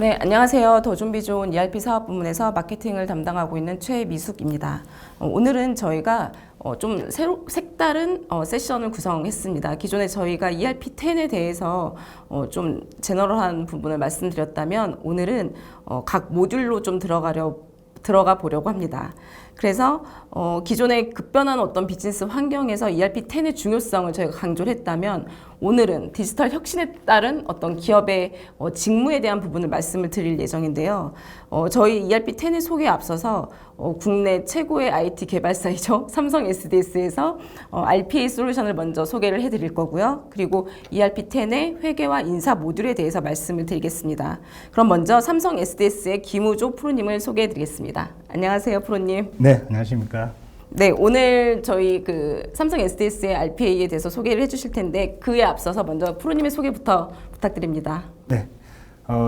네, 안녕하세요. 더 준비 좋은 ERP 사업 부문에서 마케팅을 담당하고 있는 최미숙입니다. 오늘은 저희가 좀 색다른 세션을 구성했습니다. 기존에 저희가 ERP10에 대해서 좀 제너럴한 부분을 말씀드렸다면 오늘은 각 모듈로 좀 들어가 보려고 합니다. 그래서 기존의 급변하는 어떤 비즈니스 환경에서 ERP10의 중요성을 저희가 강조를 했다면 오늘은 디지털 혁신에 따른 어떤 기업의 직무에 대한 부분을 말씀을 드릴 예정인데요. 저희 ERP10의 소개에 앞서서 국내 최고의 IT 개발사이죠. 삼성 SDS에서 RPA 솔루션을 먼저 소개를 해드릴 거고요. 그리고 ERP10의 회계와 인사 모듈에 대해서 말씀을 드리겠습니다. 그럼 먼저 삼성 SDS의 김우조 프로님을 소개해드리겠습니다. 안녕하세요, 프로님. 네, 안녕하십니까. 네, 오늘 저희 삼성 SDS의 RPA에 대해서 소개를 해주실 텐데 그에 앞서서 먼저 프로님의 소개부터 부탁드립니다. 네,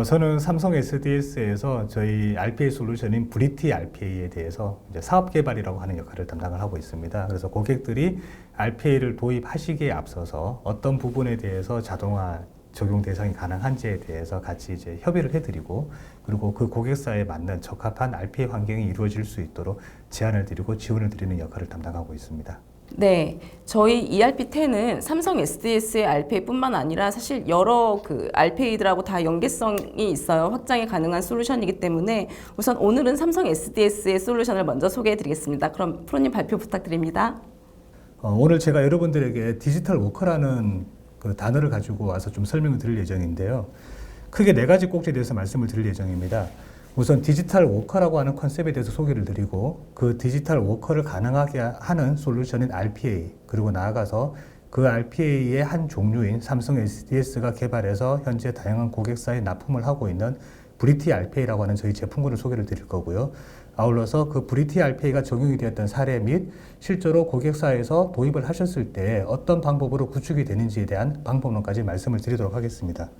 저는 삼성 SDS에서 저희 RPA 솔루션인 브리티 RPA에 대해서 이제 사업 개발이라고 하는 역할을 담당을 하고 있습니다. 그래서 고객들이 RPA를 도입하시기에 앞서서 어떤 부분에 대해서 자동화 적용 대상이 가능한지에 대해서 같이 이제 협의를 해드리고, 그리고 그 고객사에 맞는 적합한 RPA 환경이 이루어질 수 있도록 제안을 드리고 지원을 드리는 역할을 담당하고 있습니다. 네, 저희 ERP10은 삼성 SDS의 RPA뿐만 아니라 사실 여러 RPA들하고 다 연계성이 있어요. 확장이 가능한 솔루션이기 때문에 우선 오늘은 삼성 SDS의 솔루션을 먼저 소개해드리겠습니다. 그럼 프로님 발표 부탁드립니다. 오늘 제가 여러분들에게 디지털 워커라는 그 단어를 가지고 와서 좀 설명을 드릴 예정인데요. 크게 네 가지 꼭지에 대해서 말씀을 드릴 예정입니다. 우선 디지털 워커라고 하는 컨셉에 대해서 소개를 드리고, 그 디지털 워커를 가능하게 하는 솔루션인 RPA, 그리고 나아가서 그 RPA의 한 종류인 삼성 SDS가 개발해서 현재 다양한 고객사에 납품을 하고 있는 브리티 RPA라고 하는 저희 제품군을 소개를 드릴 거고요. 아울러서 그 브리티 RPA가 적용이 되었던 사례 및 실제로 고객사에서 도입을 하셨을 때 어떤 방법으로 구축이 되는지에 대한 방법론까지 말씀을 드리도록 하겠습니다.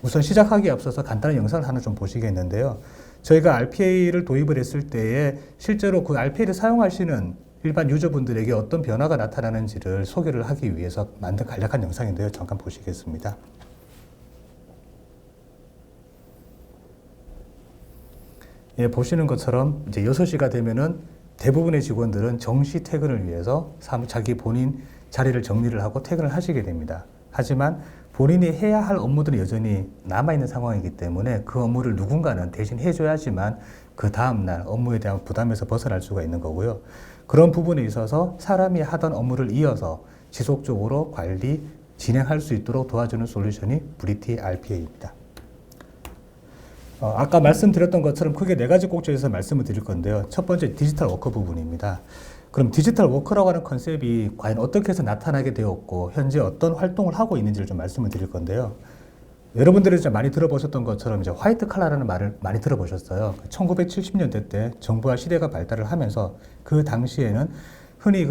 우선 시작하기에 앞서서 간단한 영상을 하나 좀 보시겠는데요. 저희가 RPA를 도입을 했을 때에 실제로 그 RPA를 사용하시는 일반 유저분들에게 어떤 변화가 나타나는지를 소개를 하기 위해서 만든 간략한 영상인데요. 잠깐 보시겠습니다. 예, 보시는 것처럼 이제 6시가 되면은 대부분의 직원들은 정시 퇴근을 위해서 자기 본인 자리를 정리를 하고 퇴근을 하시게 됩니다. 하지만 본인이 해야 할 업무들은 여전히 남아있는 상황이기 때문에 그 업무를 누군가는 대신 해줘야지만 그 다음날 업무에 대한 부담에서 벗어날 수가 있는 거고요. 그런 부분에 있어서 사람이 하던 업무를 이어서 지속적으로 관리, 진행할 수 있도록 도와주는 솔루션이 브리티 RPA입니다. 아까 말씀드렸던 것처럼 크게 네 가지 꼭지에서 말씀을 드릴 건데요. 첫 번째 디지털 워커 부분입니다. 그럼 디지털 워커라고 하는 컨셉이 과연 어떻게 해서 나타나게 되었고 현재 어떤 활동을 하고 있는지를 좀 말씀을 드릴 건데요. 여러분들이 이제 많이 들어보셨던 것처럼 이제 화이트 칼라라는 말을 많이 들어보셨어요. 1970년대 때 정부와 시대가 발달을 하면서 그 당시에는 흔히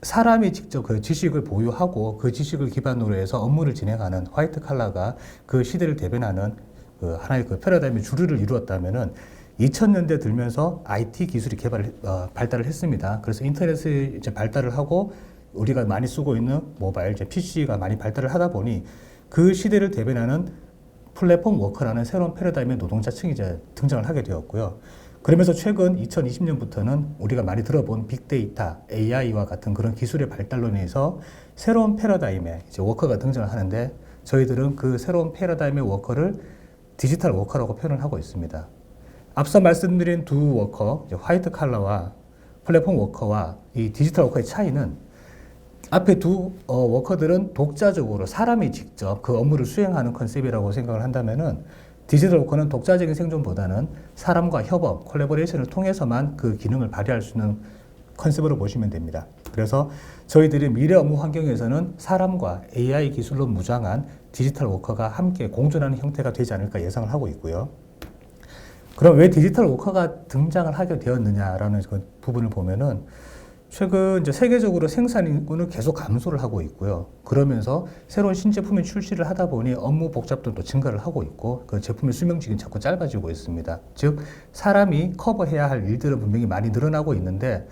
사람이 직접 그 지식을 보유하고 그 지식을 기반으로 해서 업무를 진행하는 화이트 칼라가 그 시대를 대변하는 하나의 패러다임의 주류를 이루었다면은 2000년대 들면서 IT 기술이 발달을 했습니다. 그래서 인터넷이 이제 발달을 하고 우리가 많이 쓰고 있는 모바일, PC가 많이 발달을 하다 보니 그 시대를 대변하는 플랫폼 워커라는 새로운 패러다임의 노동자층이 이제 등장을 하게 되었고요. 그러면서 최근 2020년부터는 우리가 많이 들어본 빅데이터, AI와 같은 그런 기술의 발달로 인해서 새로운 패러다임의 이제 워커가 등장을 하는데 저희들은 그 새로운 패러다임의 워커를 디지털 워커라고 표현을 하고 있습니다. 앞서 말씀드린 두 워커, 화이트 칼라와 플랫폼 워커와 이 디지털 워커의 차이는 앞에 두 워커들은 독자적으로 사람이 직접 그 업무를 수행하는 컨셉이라고 생각을 한다면은 디지털 워커는 독자적인 생존보다는 사람과 협업, 콜라보레이션을 통해서만 그 기능을 발휘할 수 있는 컨셉으로 보시면 됩니다. 그래서 저희들이 미래 업무 환경에서는 사람과 AI 기술로 무장한 디지털 워커가 함께 공존하는 형태가 되지 않을까 예상을 하고 있고요. 그럼 왜 디지털 워커가 등장을 하게 되었느냐라는 그 부분을 보면은 최근 이제 세계적으로 생산 인구는 계속 감소를 하고 있고요. 그러면서 새로운 신제품이 출시를 하다 보니 업무 복잡도도 증가를 하고 있고 그 제품의 수명직은 자꾸 짧아지고 있습니다. 즉 사람이 커버해야 할 일들은 분명히 많이 늘어나고 있는데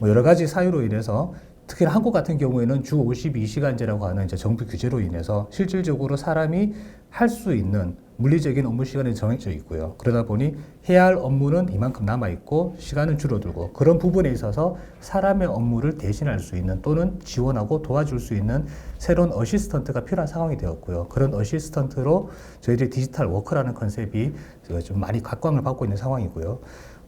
여러 가지 사유로 인해서 특히 한국 같은 경우에는 주 52시간제라고 하는 이제 정부 규제로 인해서 실질적으로 사람이 할 수 있는 물리적인 업무 시간이 정해져 있고요. 그러다 보니 해야 할 업무는 이만큼 남아 있고 시간은 줄어들고 그런 부분에 있어서 사람의 업무를 대신할 수 있는 또는 지원하고 도와줄 수 있는 새로운 어시스턴트가 필요한 상황이 되었고요. 그런 어시스턴트로 저희들이 디지털 워커라는 컨셉이 좀 많이 각광을 받고 있는 상황이고요.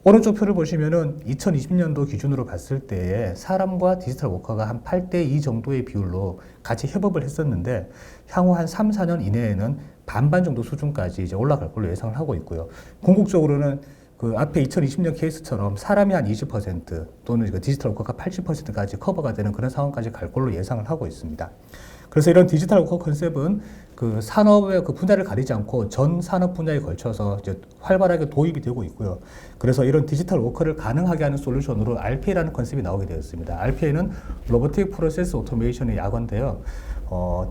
오른쪽 표를 보시면은 2020년도 기준으로 봤을 때에 사람과 디지털 워커가 한 8대2 정도의 비율로 같이 협업을 했었는데 향후 한 3, 4년 이내에는 반반 정도 수준까지 이제 올라갈 걸로 예상을 하고 있고요. 궁극적으로는 그 앞에 2020년 케이스처럼 사람이 한 20% 또는 디지털 워커가 80%까지 커버가 되는 그런 상황까지 갈 걸로 예상을 하고 있습니다. 그래서 이런 디지털 워커 컨셉은 그 산업의 그 분야를 가리지 않고 전 산업 분야에 걸쳐서 이제 활발하게 도입이 되고 있고요. 그래서 이런 디지털 워커를 가능하게 하는 솔루션으로 RPA라는 컨셉이 나오게 되었습니다. RPA는 로보틱 프로세스 오토메이션의 약어인데요.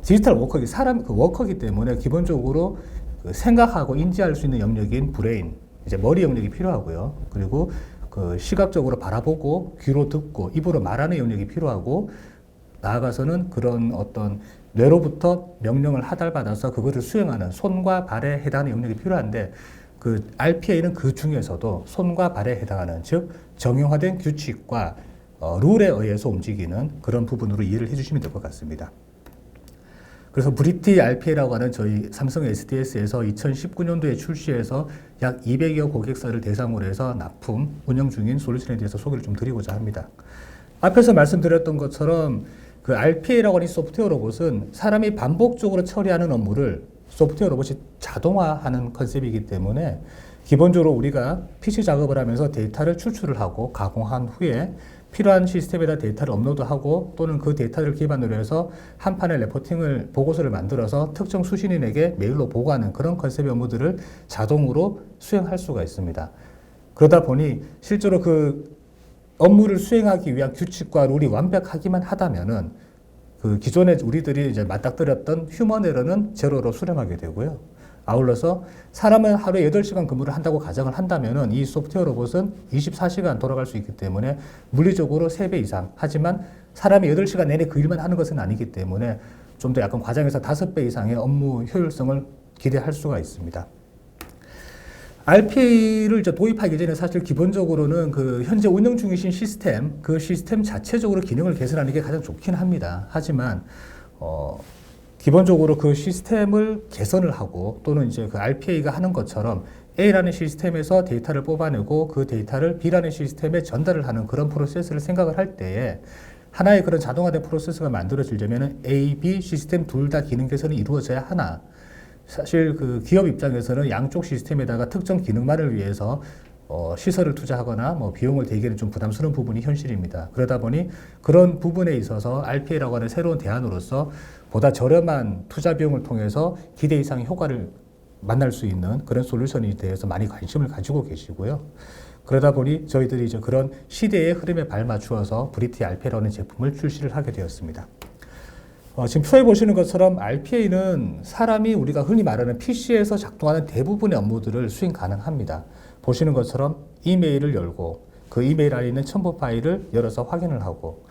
디지털 워커기 사람 그 워커기 때문에 기본적으로 그 생각하고 인지할 수 있는 영역인 브레인, 이제 머리 영역이 필요하고요. 그리고 그 시각적으로 바라보고 귀로 듣고 입으로 말하는 영역이 필요하고 나아가서는 그런 어떤 뇌로부터 명령을 하달받아서 그것을 수행하는 손과 발에 해당하는 영역이 필요한데 그 RPA는 그 중에서도 손과 발에 해당하는 즉 정형화된 규칙과 룰에 의해서 움직이는 그런 부분으로 이해를 해주시면 될 것 같습니다. 그래서 브리티 RPA라고 하는 저희 삼성 SDS에서 2019년도에 출시해서 약 200여 고객사를 대상으로 해서 납품, 운영 중인 솔루션에 대해서 소개를 좀 드리고자 합니다. 앞에서 말씀드렸던 것처럼 그 RPA라고 하는 소프트웨어 로봇은 사람이 반복적으로 처리하는 업무를 소프트웨어 로봇이 자동화하는 컨셉이기 때문에 기본적으로 우리가 PC 작업을 하면서 데이터를 추출을 하고 가공한 후에 필요한 시스템에다 데이터를 업로드하고 또는 그 데이터를 기반으로 해서 한 판의 레포팅을 보고서를 만들어서 특정 수신인에게 메일로 보고하는 그런 컨셉의 업무들을 자동으로 수행할 수가 있습니다. 그러다 보니 실제로 그 업무를 수행하기 위한 규칙과 룰이 완벽하기만 하다면은 그 기존에 우리들이 이제 맞닥뜨렸던 휴먼 에러는 제로로 수렴하게 되고요. 아울러서 사람은 하루에 8시간 근무를 한다고 가정을 한다면은 이 소프트웨어 로봇은 24시간 돌아갈 수 있기 때문에 물리적으로 3배 이상. 하지만 사람이 8시간 내내 그 일만 하는 것은 아니기 때문에 좀 더 약간 과장해서 5배 이상의 업무 효율성을 기대할 수가 있습니다. RPA를 이제 도입하기 전에 사실 기본적으로는 그 현재 운영 중이신 시스템, 그 시스템 자체적으로 기능을 개선하는 게 가장 좋긴 합니다. 하지만, 기본적으로 그 시스템을 개선을 하고 또는 이제 그 RPA가 하는 것처럼 A라는 시스템에서 데이터를 뽑아내고 그 데이터를 B라는 시스템에 전달을 하는 그런 프로세스를 생각을 할 때에 하나의 그런 자동화된 프로세스가 만들어지려면 A, B 시스템 둘 다 기능 개선이 이루어져야 하나. 사실 그 기업 입장에서는 양쪽 시스템에다가 특정 기능만을 위해서 시설을 투자하거나 뭐 비용을 대기는 좀 부담스러운 부분이 현실입니다. 그러다 보니 그런 부분에 있어서 RPA라고 하는 새로운 대안으로서 보다 저렴한 투자 비용을 통해서 기대 이상의 효과를 만날 수 있는 그런 솔루션에 대해서 많이 관심을 가지고 계시고요. 그러다 보니 저희들이 이제 그런 시대의 흐름에 발맞추어서 브리티 RPA라는 제품을 출시를 하게 되었습니다. 지금 표에 보시는 것처럼 RPA는 사람이 우리가 흔히 말하는 PC에서 작동하는 대부분의 업무들을 수행 가능합니다. 보시는 것처럼 이메일을 열고 그 이메일 안에 있는 첨부 파일을 열어서 확인을 하고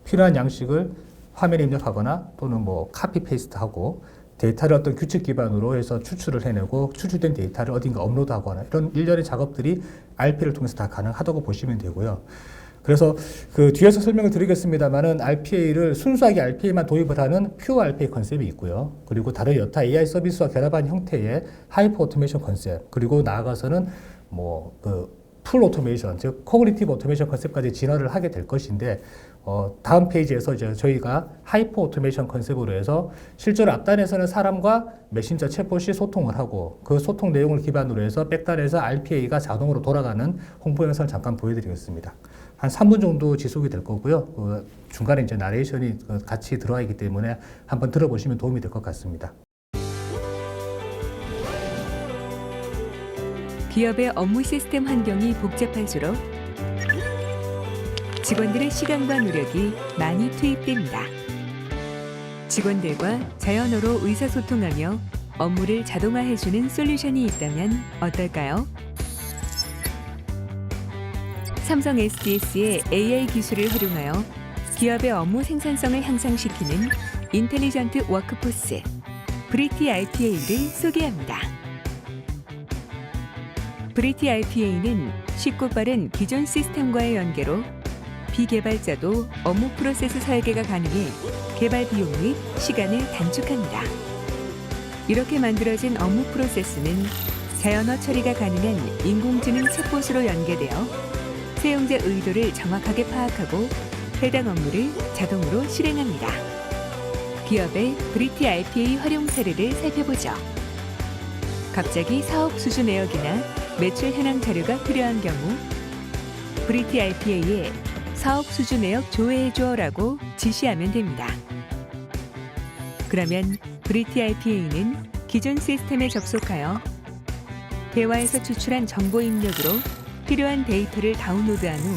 필요한 양식을 화면에 입력하거나 또는 뭐 카피 페이스트하고 데이터를 어떤 규칙 기반으로 해서 추출을 해내고 추출된 데이터를 어딘가 업로드하거나 이런 일련의 작업들이 RPA를 통해서 다 가능하다고 보시면 되고요. 그래서 그 뒤에서 설명을 드리겠습니다만은 RPA를 순수하게 RPA만 도입을 하는 퓨어 RPA 컨셉이 있고요. 그리고 다른 여타 AI 서비스와 결합한 형태의 하이퍼 오토메이션 컨셉, 그리고 나아가서는 뭐 그 풀 오토메이션, 즉 코그니티브 오토메이션 컨셉까지 진화를 하게 될 것인데 다음 페이지에서 이제 저희가 하이퍼 오토메이션 컨셉으로 해서 실제로 앞단에서는 사람과 메신저 챗봇이 소통을 하고 그 소통 내용을 기반으로 해서 백단에서 RPA가 자동으로 돌아가는 홍보 영상을 잠깐 보여드리겠습니다. 한 3분 정도 지속이 될 거고요. 중간에 이제 나레이션이 같이 들어와 있기 때문에 한번 들어보시면 도움이 될 것 같습니다. 기업의 업무 시스템 환경이 복잡할수록 직원들의 시간과 노력이 많이 투입됩니다. 직원들과 자연어로 의사소통하며 업무를 자동화해주는 솔루션이 있다면 어떨까요? 삼성 SDS의 AI 기술을 활용하여 기업의 업무 생산성을 향상시키는 인텔리전트 워크포스 브리티 RPA를 소개합니다. 브리티 RPA는 쉽고 빠른 기존 시스템과의 연계로 비개발자도 업무 프로세스 설계가 가능해 개발 비용 및 시간을 단축합니다. 이렇게 만들어진 업무 프로세스는 자연어 처리가 가능한 인공지능 챗봇으로 연계되어 사용자 의도를 정확하게 파악하고 해당 업무를 자동으로 실행합니다. 기업의 브리티 RPA 활용 사례를 살펴보죠. 갑자기 사업 수주 내역이나 매출 현황 자료가 필요한 경우 브리티 RPA에 사업 수주 내역 조회해줘라고 지시하면 됩니다. 그러면 브리티 RPA는 기존 시스템에 접속하여 대화에서 추출한 정보 입력으로 필요한 데이터를 다운로드한 후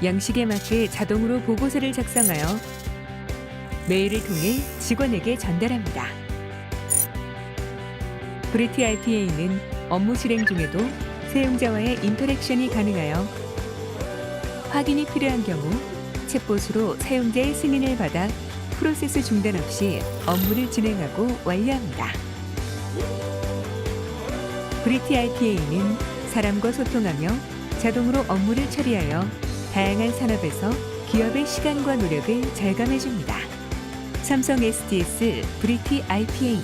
양식에 맞게 자동으로 보고서를 작성하여 메일을 통해 직원에게 전달합니다. 브리티 RPA는 업무 실행 중에도 사용자와의 인터랙션이 가능하여 확인이 필요한 경우 챗봇으로 사용자의 승인을 받아 프로세스 중단 없이 업무를 진행하고 완료합니다. 브리티 RPA는 사람과 소통하며 자동으로 업무를 처리하여 다양한 산업에서 기업의 시간과 노력을 절감해줍니다. 삼성 SDS 브리티 RPA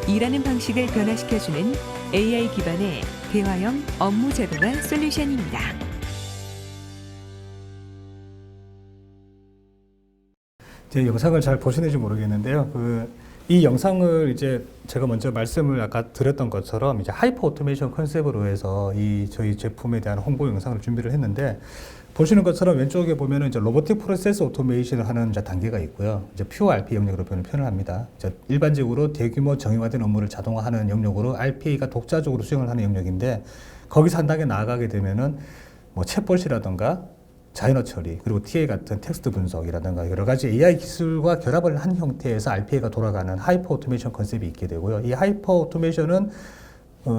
일하는 방식을 변화시켜주는 AI 기반의 대화형 업무 자동화 솔루션입니다. 제 영상을 잘 보시는지 모르겠는데요. 이 영상을 이제 제가 먼저 말씀을 아까 드렸던 것처럼 이제 하이퍼 오토메이션 컨셉으로 해서 이 저희 제품에 대한 홍보 영상을 준비를 했는데 보시는 것처럼 왼쪽에 보면은 이제 로보틱 프로세스 오토메이션을 하는 이제 단계가 있고요. 이제 퓨어 RPA 영역으로 표현을 합니다. 이제 일반적으로 대규모 정형화된 업무를 자동화하는 영역으로 RPA가 독자적으로 수행을 하는 영역인데 거기서 한 단계 나아가게 되면은 뭐 챗봇이라든가 자연어 처리, 그리고 TA 같은 텍스트 분석이라든가 여러 가지 AI 기술과 결합을 한 형태에서 RPA가 돌아가는 하이퍼 오토메이션 컨셉이 있게 되고요. 이 하이퍼 오토메이션은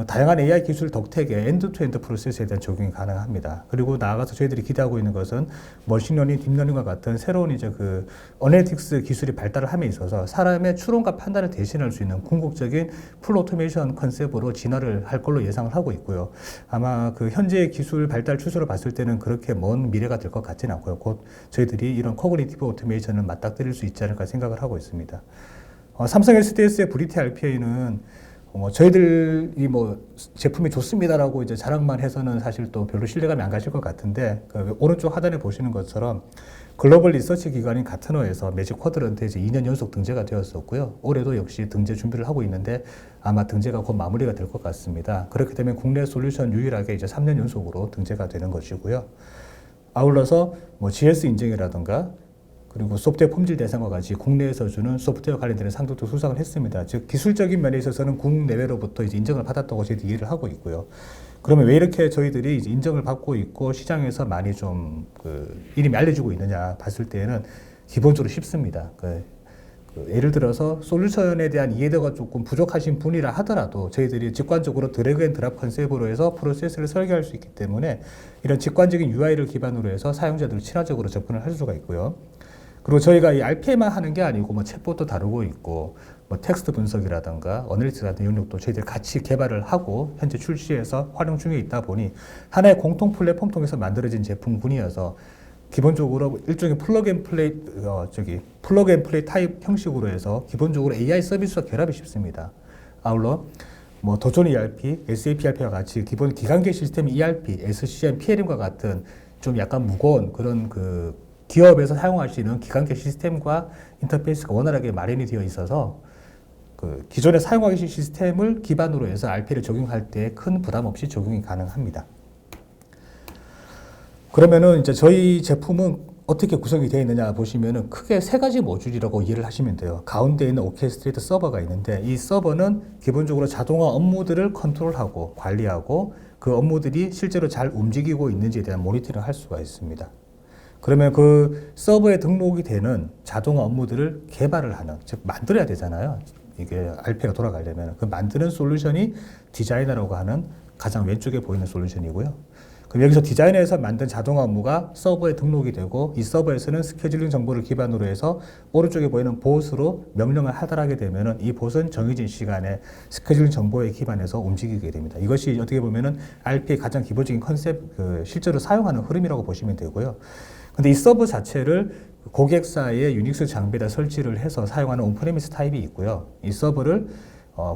다양한 AI 기술 덕택에 엔드-투-엔드 프로세스에 대한 적용이 가능합니다. 그리고 나아가서 저희들이 기대하고 있는 것은 머신러닝, 딥러닝과 같은 새로운 이제 어널리틱스 기술이 발달을 함에 있어서 사람의 추론과 판단을 대신할 수 있는 궁극적인 풀 오토메이션 컨셉으로 진화를 할 걸로 예상을 하고 있고요. 아마 현재의 기술 발달 추세로 봤을 때는 그렇게 먼 미래가 될 것 같지는 않고요. 곧 저희들이 이런 코그니티브 오토메이션을 맞닥뜨릴 수 있지 않을까 생각을 하고 있습니다. 삼성 SDS의 브리티 RPA는 저희들이 제품이 좋습니다라고 이제 자랑만 해서는 사실 또 별로 신뢰감이 안 가실 것 같은데 오른쪽 하단에 보시는 것처럼 글로벌 리서치 기관인 가트너에서 매직 쿼드런트에 이제 2년 연속 등재가 되었었고요. 올해도 역시 등재 준비를 하고 있는데 아마 등재가 곧 마무리가 될 것 같습니다. 그렇게 되면 국내 솔루션 유일하게 이제 3년 연속으로 등재가 되는 것이고요. 아울러서 GS 인증이라든가 그리고 소프트웨어 품질 대상과 같이 국내에서 주는 소프트웨어 관련된 상도 수상을 했습니다. 즉 기술적인 면에 있어서는 국내외로부터 이제 인정을 받았다고 저희들이 이해를 하고 있고요. 그러면 왜 이렇게 저희들이 이제 인정을 받고 있고 시장에서 많이 좀 이름이 알려지고 있느냐 봤을 때는 기본적으로 쉽습니다. 예를 들어서 솔루션에 대한 이해도가 조금 부족하신 분이라 하더라도 저희들이 직관적으로 드래그 앤 드랍 컨셉으로 해서 프로세스를 설계할 수 있기 때문에 이런 직관적인 UI를 기반으로 해서 사용자들 친화적으로 접근을 할 수가 있고요. 그리고 저희가 이 RPA만 하는 게 아니고 챗봇도 다루고 있고 텍스트 분석이라든가 어널리틱스 같은 영역도 저희들이 같이 개발을 하고 현재 출시해서 활용 중에 있다 보니 하나의 공통 플랫폼 통해서 만들어진 제품군이어서 기본적으로 일종의 플러그 앤 플레이 타입 형식으로 해서 기본적으로 AI 서비스와 결합이 쉽습니다. 아울러 도전 ERP, SAP ERP와 같이 기본 기관계 시스템 ERP, SCM, PLM과 같은 좀 약간 무거운 그런 기업에서 사용할 수 있는 기관계 시스템과 인터페이스가 원활하게 마련이 되어 있어서 기존에 사용하기 쉬운 시스템을 기반으로 해서 RPA를 적용할 때 큰 부담 없이 적용이 가능합니다. 그러면은 이제 저희 제품은 어떻게 구성이 되어 있느냐 보시면은 크게 세 가지 모듈이라고 이해를 하시면 돼요. 가운데 있는 오케스트레이터 서버가 있는데 이 서버는 기본적으로 자동화 업무들을 컨트롤하고 관리하고 그 업무들이 실제로 잘 움직이고 있는지에 대한 모니터링을 할 수가 있습니다. 그러면 그 서버에 등록이 되는 자동화 업무들을 개발을 하는, 즉 만들어야 되잖아요. 이게 RPA가 돌아가려면 그 만드는 솔루션이 디자이너라고 하는 가장 왼쪽에 보이는 솔루션이고요. 그럼 여기서 디자이너에서 만든 자동화 업무가 서버에 등록이 되고 이 서버에서는 스케줄링 정보를 기반으로 해서 오른쪽에 보이는 봇으로 명령을 하달하게 되면은 이 봇은 정해진 시간에 스케줄링 정보에 기반해서 움직이게 됩니다. 이것이 어떻게 보면은 RP의 가장 기본적인 컨셉, 실제로 사용하는 흐름이라고 보시면 되고요. 근데 이 서버 자체를 고객사의 유닉스 장비에다 설치를 해서 사용하는 온프레미스 타입이 있고요. 이 서버를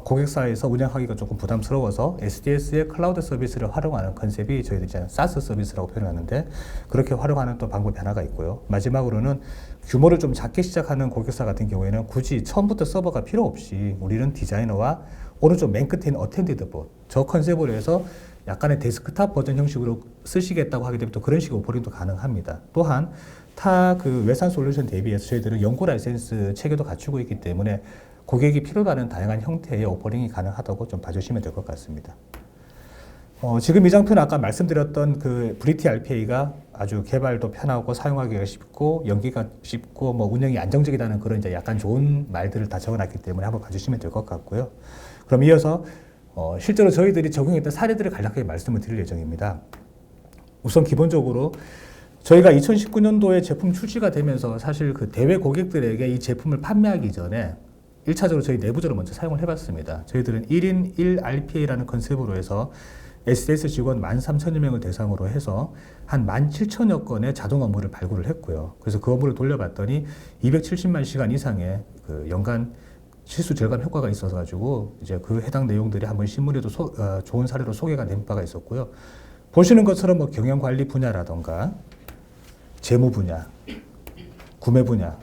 고객사에서 운영하기가 조금 부담스러워서 SDS의 클라우드 서비스를 활용하는 컨셉이 저희들이 이제 사스 서비스라고 표현하는데 그렇게 활용하는 또 방법이 하나가 있고요. 마지막으로는 규모를 좀 작게 시작하는 고객사 같은 경우에는 굳이 처음부터 서버가 필요 없이 우리는 디자이너와 오른쪽 맨 끝에 있는 어텐디드 봇, 저 컨셉으로 해서 약간의 데스크탑 버전 형식으로 쓰시겠다고 하게 되면 또 그런 식의 오퍼링도 가능합니다. 또한 타 그 외산 솔루션 대비해서 저희들은 연구 라이센스 체계도 갖추고 있기 때문에 고객이 필요로 하는 다양한 형태의 오퍼링이 가능하다고 좀 봐주시면 될 것 같습니다. 지금 이 장표는 아까 말씀드렸던 그 브리티 RPA가 아주 개발도 편하고 사용하기가 쉽고 연기가 쉽고 뭐 운영이 안정적이라는 그런 이제 약간 좋은 말들을 다 적어놨기 때문에 한번 봐주시면 될 것 같고요. 그럼 이어서 실제로 저희들이 적용했던 사례들을 간략하게 말씀을 드릴 예정입니다. 우선 기본적으로 저희가 2019년도에 제품 출시가 되면서 사실 그 대외 고객들에게 이 제품을 판매하기 전에 1차적으로 저희 내부적으로 먼저 사용을 해봤습니다. 저희들은 1인 1RPA라는 컨셉으로 해서 SDS 직원 13,000여 명을 대상으로 해서 한 17,000여 건의 자동 업무를 발굴을 했고요. 그래서 그 업무를 돌려봤더니 270만 시간 이상의 그 연간 실수 절감 효과가 있어서 가지고 이제 그 해당 내용들이 한번 신문에도 좋은 사례로 소개가 된 바가 있었고요. 보시는 것처럼 뭐 경영 관리 분야라던가 재무 분야, 구매 분야,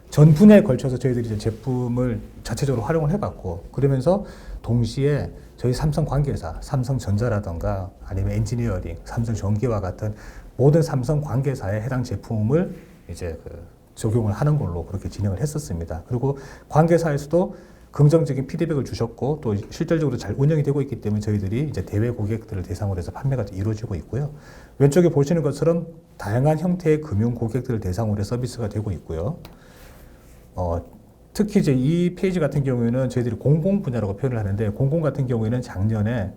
전 분야에 걸쳐서 저희들이 이제 제품을 자체적으로 활용을 해봤고 그러면서 동시에 저희 삼성 관계사, 삼성전자라던가 아니면 엔지니어링, 삼성전기와 같은 모든 삼성 관계사에 해당 제품을 이제 적용을 하는 걸로 그렇게 진행을 했었습니다. 그리고 관계사에서도 긍정적인 피드백을 주셨고 또 실질적으로 잘 운영이 되고 있기 때문에 저희들이 이제 대외 고객들을 대상으로 해서 판매가 이루어지고 있고요. 왼쪽에 보시는 것처럼 다양한 형태의 금융 고객들을 대상으로 해서 서비스가 되고 있고요. 특히 이제 이 페이지 같은 경우에는 저희들이 공공 분야라고 표현을 하는데 공공 같은 경우에는 작년에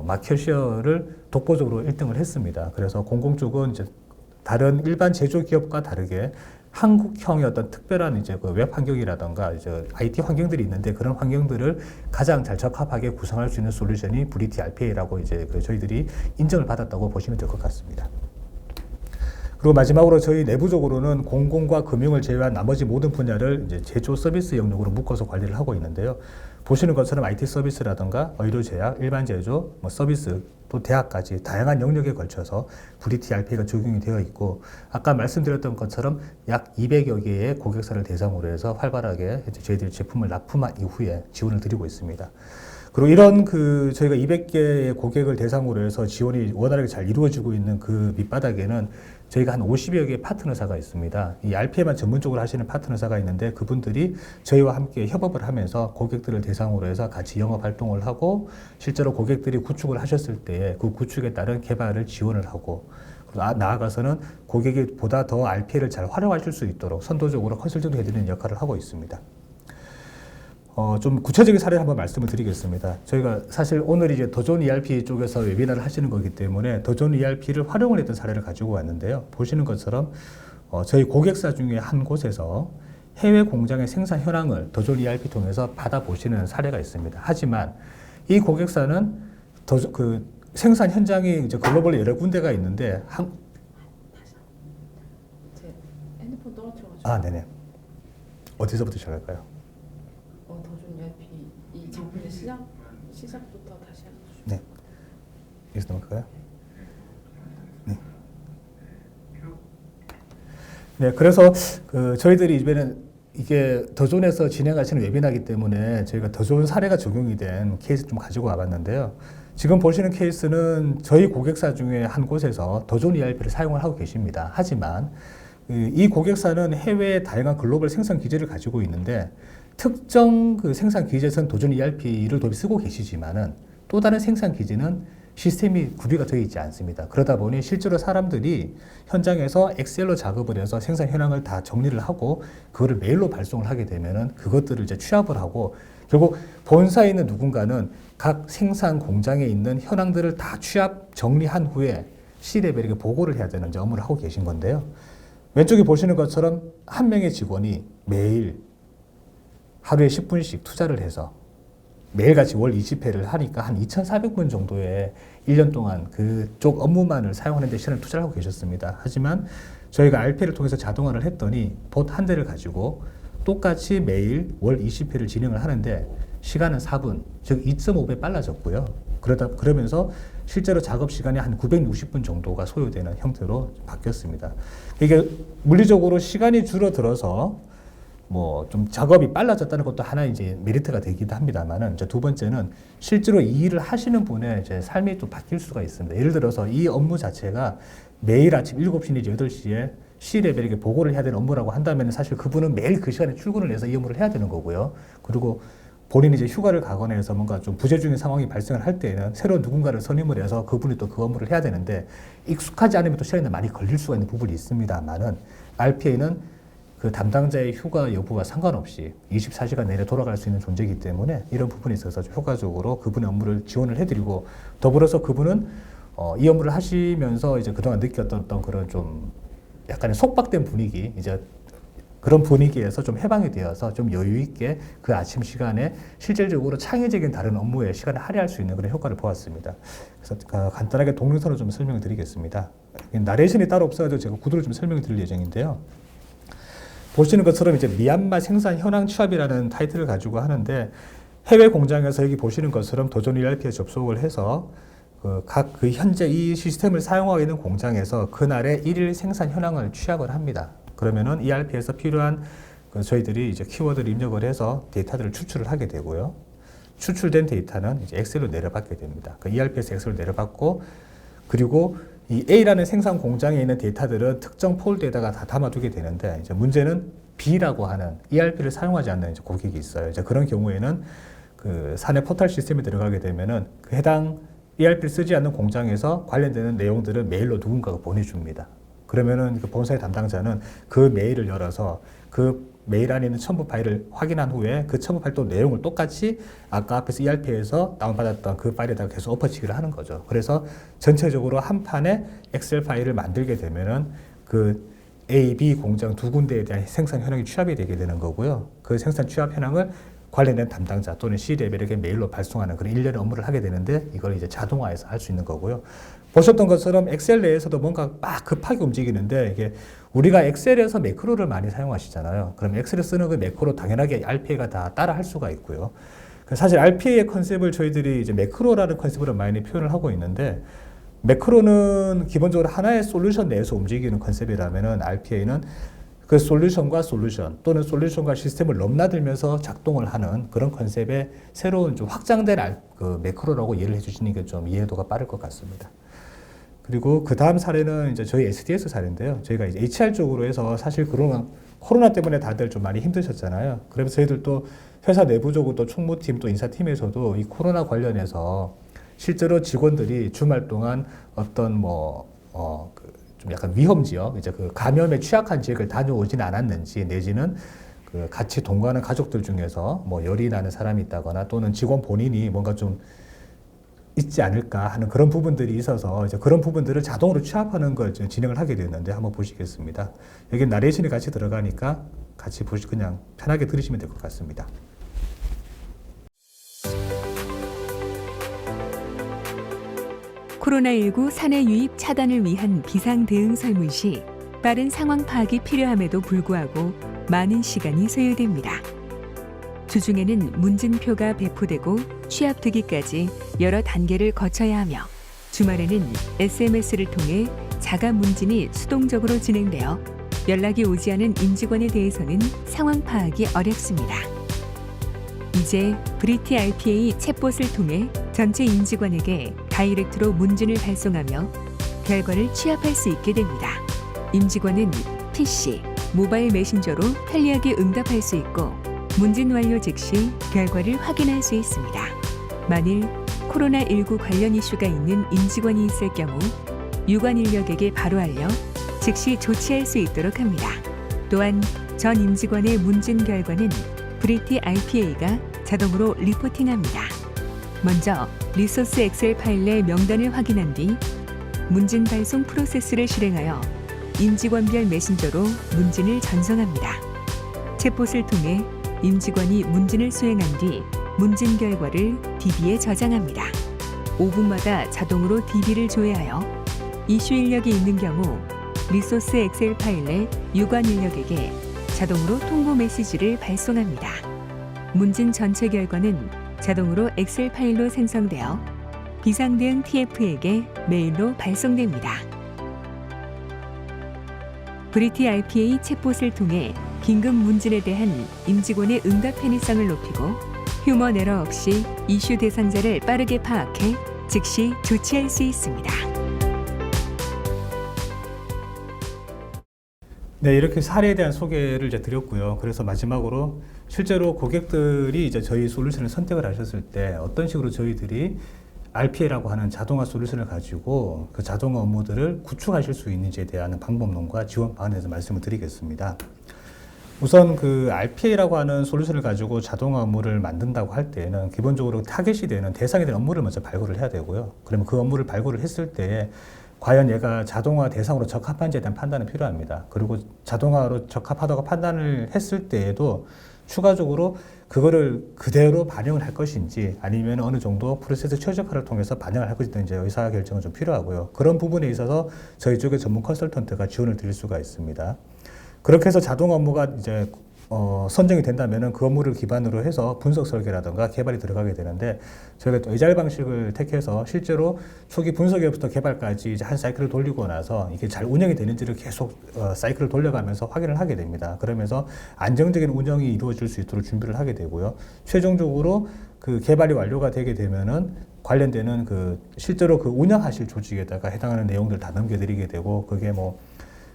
마켓시어를 독보적으로 1등을 했습니다. 그래서 공공 쪽은 이제 다른 일반 제조 기업과 다르게 한국형의 어떤 특별한 이제 그 웹 환경이라던가 이제 IT 환경들이 있는데 그런 환경들을 가장 잘 적합하게 구성할 수 있는 솔루션이 브리티 RPA라고 이제 저희들이 인정을 받았다고 보시면 될 것 같습니다. 그리고 마지막으로 저희 내부적으로는 공공과 금융을 제외한 나머지 모든 분야를 이제 제조 서비스 영역으로 묶어서 관리를 하고 있는데요. 보시는 것처럼 IT 서비스라든가 의료 제약, 일반 제조, 뭐 서비스, 또 대학까지 다양한 영역에 걸쳐서 브리티 RPA가 적용이 되어 있고 아까 말씀드렸던 것처럼 약 200여 개의 고객사를 대상으로 해서 활발하게 저희들이 제품을 납품한 이후에 지원을 드리고 있습니다. 그리고 이런 저희가 200개의 고객을 대상으로 해서 지원이 원활하게 잘 이루어지고 있는 그 밑바닥에는 저희가 한 50여 개의 파트너사가 있습니다. 이 RPA만 전문적으로 하시는 파트너사가 있는데 그분들이 저희와 함께 협업을 하면서 고객들을 대상으로 해서 같이 영업 활동을 하고 실제로 고객들이 구축을 하셨을 때 그 구축에 따른 개발을 지원을 하고 나아가서는 고객이 보다 더 RPA를 잘 활용하실 수 있도록 선도적으로 컨설팅도 해드리는 역할을 하고 있습니다. 좀 구체적인 사례를 한번 말씀을 드리겠습니다. 저희가 사실 오늘 이제 더 좋은 ERP 쪽에서 웨비나를 하시는 거기 때문에 더 좋은 ERP를 활용을 했던 사례를 가지고 왔는데요. 보시는 것처럼 저희 고객사 중에 한 곳에서 해외 공장의 생산 현황을 더 좋은 ERP 통해서 받아보시는 사례가 있습니다. 하지만 이 고객사는 생산 현장이 이제 글로벌 여러 군데가 있는데 제 핸드폰 떨어뜨려가지고. 네네. 어디서부터 시작할까요? 더 좋은 ERP 이 제품의 시작부터 다시 해주시죠. 네. 여기서 넘어갈까요? 네. 네, 그래서 저희들이 이번에는 이게 더존에서 진행하시는 웨비나이기 때문에 저희가 더존 사례가 적용이 된 케이스 좀 가지고 와봤는데요. 지금 보시는 케이스는 저희 고객사 중에 한 곳에서 더존 ERP를 사용을 하고 계십니다. 하지만 이 고객사는 해외의 다양한 글로벌 생산 기지를 가지고 있는데 특정 그 생산 기지에서는 더존 ERP를 도입 쓰고 계시지만은 또 다른 생산 기지는 시스템이 구비가 되어 있지 않습니다. 그러다 보니 실제로 사람들이 현장에서 엑셀로 작업을 해서 생산 현황을 다 정리를 하고 그거를 메일로 발송을 하게 되면은 그것들을 이제 취합을 하고 결국 본사에 있는 누군가는 각 생산 공장에 있는 현황들을 다 취합 정리한 후에 C레벨에게 보고를 해야 되는 이제 업무를 하고 계신 건데요. 왼쪽에 보시는 것처럼 한 명의 직원이 매일 하루에 10분씩 투자를 해서 매일같이 월 20회를 하니까 한 2,400분 정도의 1년 동안 그쪽 업무만을 사용하는 데 시간을 투자를 하고 계셨습니다. 하지만 저희가 RPA를 통해서 자동화를 했더니 봇 한 대를 가지고 똑같이 매일 월 20회를 진행을 하는데 시간은 4분, 즉 2.5배 빨라졌고요. 그러면서 실제로 작업 시간이 한 960분 정도가 소요되는 형태로 바뀌었습니다. 이게 물리적으로 시간이 줄어들어서 뭐 좀 작업이 빨라졌다는 것도 하나 이제 메리트가 되기도 합니다만은 이제 두 번째는 실제로 이 일을 하시는 분의 이제 삶이 또 바뀔 수가 있습니다. 예를 들어서 이 업무 자체가 매일 아침 7시 내지 8시에 C레벨에게 보고를 해야 되는 업무라고 한다면 사실 그분은 매일 그 시간에 출근을 해서 이 업무를 해야 되는 거고요. 그리고 본인이 이제 휴가를 가거나 해서 뭔가 좀 부재중의 상황이 발생을 할 때에는 새로운 누군가를 선임을 해서 그분이 또 그 업무를 해야 되는데 익숙하지 않으면 또 시간이 많이 걸릴 수가 있는 부분이 있습니다만은 RPA는 그 담당자의 휴가 여부와 상관없이 24시간 내내 돌아갈 수 있는 존재이기 때문에 이런 부분에 있어서 좀 효과적으로 그분의 업무를 지원을 해드리고 더불어서 그분은 이 업무를 하시면서 이제 그동안 느꼈던 어떤 그런 좀 약간의 속박된 분위기, 이제 그런 분위기에서 좀 해방이 되어서 좀 여유 있게 그 아침 시간에 실질적으로 창의적인 다른 업무에 시간을 할애할 수 있는 그런 효과를 보았습니다. 그래서 간단하게 동영상으로 좀 설명을 드리겠습니다. 나레이션이 따로 없어가지고 제가 구도를 좀 설명을 드릴 예정인데요. 보시는 것처럼 이제 미얀마 생산 현황 취합이라는 타이틀을 가지고 하는데 해외 공장에서 여기 보시는 것처럼 도전 ERP에 접속을 해서 각 현재 이 시스템을 사용하고 있는 공장에서 그날의 일일 생산 현황을 취합을 합니다. 그러면은 ERP에서 필요한 저희들이 이제 키워드를 입력을 해서 데이터들을 추출을 하게 되고요. 추출된 데이터는 이제 엑셀로 내려받게 됩니다. ERP에서 엑셀로 내려받고 그리고 이 A라는 생산 공장에 있는 데이터들은 특정 폴더에다가 다 담아두게 되는데 이제 문제는 B라고 하는 ERP를 사용하지 않는 이제 고객이 있어요. 이제 그런 경우에는 그 사내 포털 시스템에 들어가게 되면은 그 해당 ERP를 쓰지 않는 공장에서 관련되는 내용들을 메일로 누군가가 보내줍니다. 그러면은 그 본사의 담당자는 그 메일을 열어서 그 메일 안에 있는 첨부 파일을 확인한 후에 그 첨부 파일 또 내용을 똑같이 아까 앞에서 ERP에서 다운받았던 그 파일에다가 계속 엎어치기를 하는 거죠. 그래서 전체적으로 한 판의 엑셀 파일을 만들게 되면은 그 A, B 공장 두 군데에 대한 생산 현황이 취합이 되게 되는 거고요. 그 생산 취합 현황을 관련된 담당자 또는 C레벨에게 메일로 발송하는 그런 일련의 업무를 하게 되는데 이걸 이제 자동화해서 할 수 있는 거고요. 보셨던 것처럼 엑셀 내에서도 뭔가 막 급하게 움직이는데 이게 우리가 엑셀에서 매크로를 많이 사용하시잖아요. 그럼 엑셀에 쓰는 그 매크로 당연하게 RPA가 다 따라 할 수가 있고요. 사실 RPA의 컨셉을 저희들이 이제 매크로라는 컨셉으로 많이 표현을 하고 있는데 매크로는 기본적으로 하나의 솔루션 내에서 움직이는 컨셉이라면은 RPA는 그 솔루션과 솔루션 또는 솔루션과 시스템을 넘나들면서 작동을 하는 그런 컨셉의 새로운 좀 확장된 그 매크로라고 이해를 해주시는 게 좀 이해도가 빠를 것 같습니다. 그리고 그 다음 사례는 이제 저희 SDS 사례인데요. 저희가 이제 HR 쪽으로 해서 사실 코로나 때문에 다들 좀 많이 힘드셨잖아요. 그래서 저희들도 회사 내부적으로 또 총무팀 또 인사팀에서도 이 코로나 관련해서 실제로 직원들이 주말 동안 어떤 좀 약간 위험 지역, 이제 그 감염에 취약한 지역을 다녀오진 않았는지 내지는 그 같이 동거하는 가족들 중에서 뭐 열이 나는 사람이 있다거나 또는 직원 본인이 뭔가 좀 있지 않을까 하는 그런 부분들이 있어서 이제 그런 부분들을 자동으로 취합하는 걸 진행을 하게 됐는데 한번 보시겠습니다. 여기 나레이션이 같이 들어가니까 같이 그냥 편하게 들으시면 될 것 같습니다. 코로나19 사내 유입 차단을 위한 비상 대응 설문 시 빠른 상황 파악이 필요함에도 불구하고 많은 시간이 소요됩니다. 주중에는 문진표가 배포되고 취합되기까지 여러 단계를 거쳐야 하며 주말에는 SMS를 통해 자가 문진이 수동적으로 진행되어 연락이 오지 않은 임직원에 대해서는 상황 파악이 어렵습니다. 이제 브리티 RPA 챗봇을 통해 전체 임직원에게 다이렉트로 문진을 발송하며 결과를 취합할 수 있게 됩니다. 임직원은 PC, 모바일 메신저로 편리하게 응답할 수 있고 문진 완료 즉시 결과를 확인할 수 있습니다. 만일 코로나19 관련 이슈가 있는 임직원이 있을 경우 유관 인력에게 바로 알려 즉시 조치할 수 있도록 합니다. 또한 전 임직원의 문진 결과는 브리티 RPA가 자동으로 리포팅합니다. 먼저 리소스 엑셀 파일 내 명단을 확인한 뒤 문진 발송 프로세스를 실행하여 임직원별 메신저로 문진을 전송합니다. 챗봇을 통해 임직원이 문진을 수행한 뒤 문진 결과를 DB에 저장합니다. 5분마다 자동으로 DB를 조회하여 이슈 인력이 있는 경우 리소스 엑셀 파일의 유관 인력에게 자동으로 통보 메시지를 발송합니다. 문진 전체 결과는 자동으로 엑셀 파일로 생성되어 비상대응 TF에게 메일로 발송됩니다. 브리티 RPA 챗봇을 통해 긴급 문진에 대한 임직원의 응답 편의성을 높이고 휴먼 에러 없이 이슈 대상자를 빠르게 파악해 즉시 조치할 수 있습니다. 네, 이렇게 사례에 대한 소개를 이제 드렸고요. 그래서 마지막으로 실제로 고객들이 이제 저희 솔루션을 선택을 하셨을 때 어떤 식으로 저희들이 RPA라고 하는 자동화 솔루션을 가지고 그 자동화 업무들을 구축하실 수 있는지에 대한 방법론과 지원 방안에 대해서 말씀을 드리겠습니다. 우선 그 RPA라고 하는 솔루션을 가지고 자동화 업무를 만든다고 할 때에는 기본적으로 타겟이 되는 대상이 되는 업무를 먼저 발굴을 해야 되고요. 그러면 그 업무를 발굴을 했을 때에 과연 얘가 자동화 대상으로 적합한지에 대한 판단은 필요합니다. 그리고 자동화로 적합하다고 판단을 했을 때에도 추가적으로 그거를 그대로 반영을 할 것인지 아니면 어느 정도 프로세스 최적화를 통해서 반영을 할 것인지 이제 의사결정은 좀 필요하고요. 그런 부분에 있어서 저희 쪽의 전문 컨설턴트가 지원을 드릴 수가 있습니다. 그렇게 해서 자동 업무가 이제 선정이 된다면은 그 업무를 기반으로 해서 분석 설계라든가 개발이 들어가게 되는데 저희가 또 에자일 방식을 택해서 실제로 초기 분석에부터 개발까지 이제 한 사이클을 돌리고 나서 이게 잘 운영이 되는지를 계속 사이클을 돌려가면서 확인을 하게 됩니다. 그러면서 안정적인 운영이 이루어질 수 있도록 준비를 하게 되고요. 최종적으로 그 개발이 완료가 되게 되면은 관련되는 그 실제로 그 운영하실 조직에다가 해당하는 내용들 다 넘겨드리게 되고 그게 뭐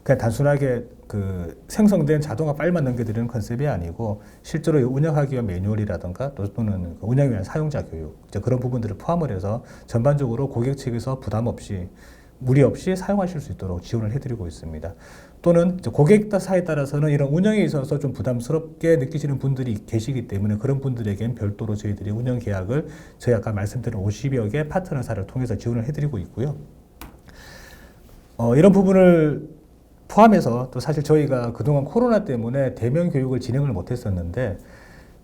그냥 단순하게 그 생성된 자동화 파일만 넘겨드리는 컨셉이 아니고 실제로 운영하기 위한 매뉴얼이라든가 또는 운영을 위한 사용자 교육 이제 그런 부분들을 포함을 해서 전반적으로 고객 측에서 부담 없이 무리 없이 사용하실 수 있도록 지원을 해드리고 있습니다. 또는 고객 사에 따라서는 이런 운영에 있어서 좀 부담스럽게 느끼시는 분들이 계시기 때문에 그런 분들에겐 별도로 저희들이 운영 계약을 저희 아까 말씀드린 50여 개 파트너사를 통해서 지원을 해드리고 있고요. 이런 부분을 포함해서 또 사실 저희가 그동안 코로나 때문에 대면 교육을 진행을 못했었는데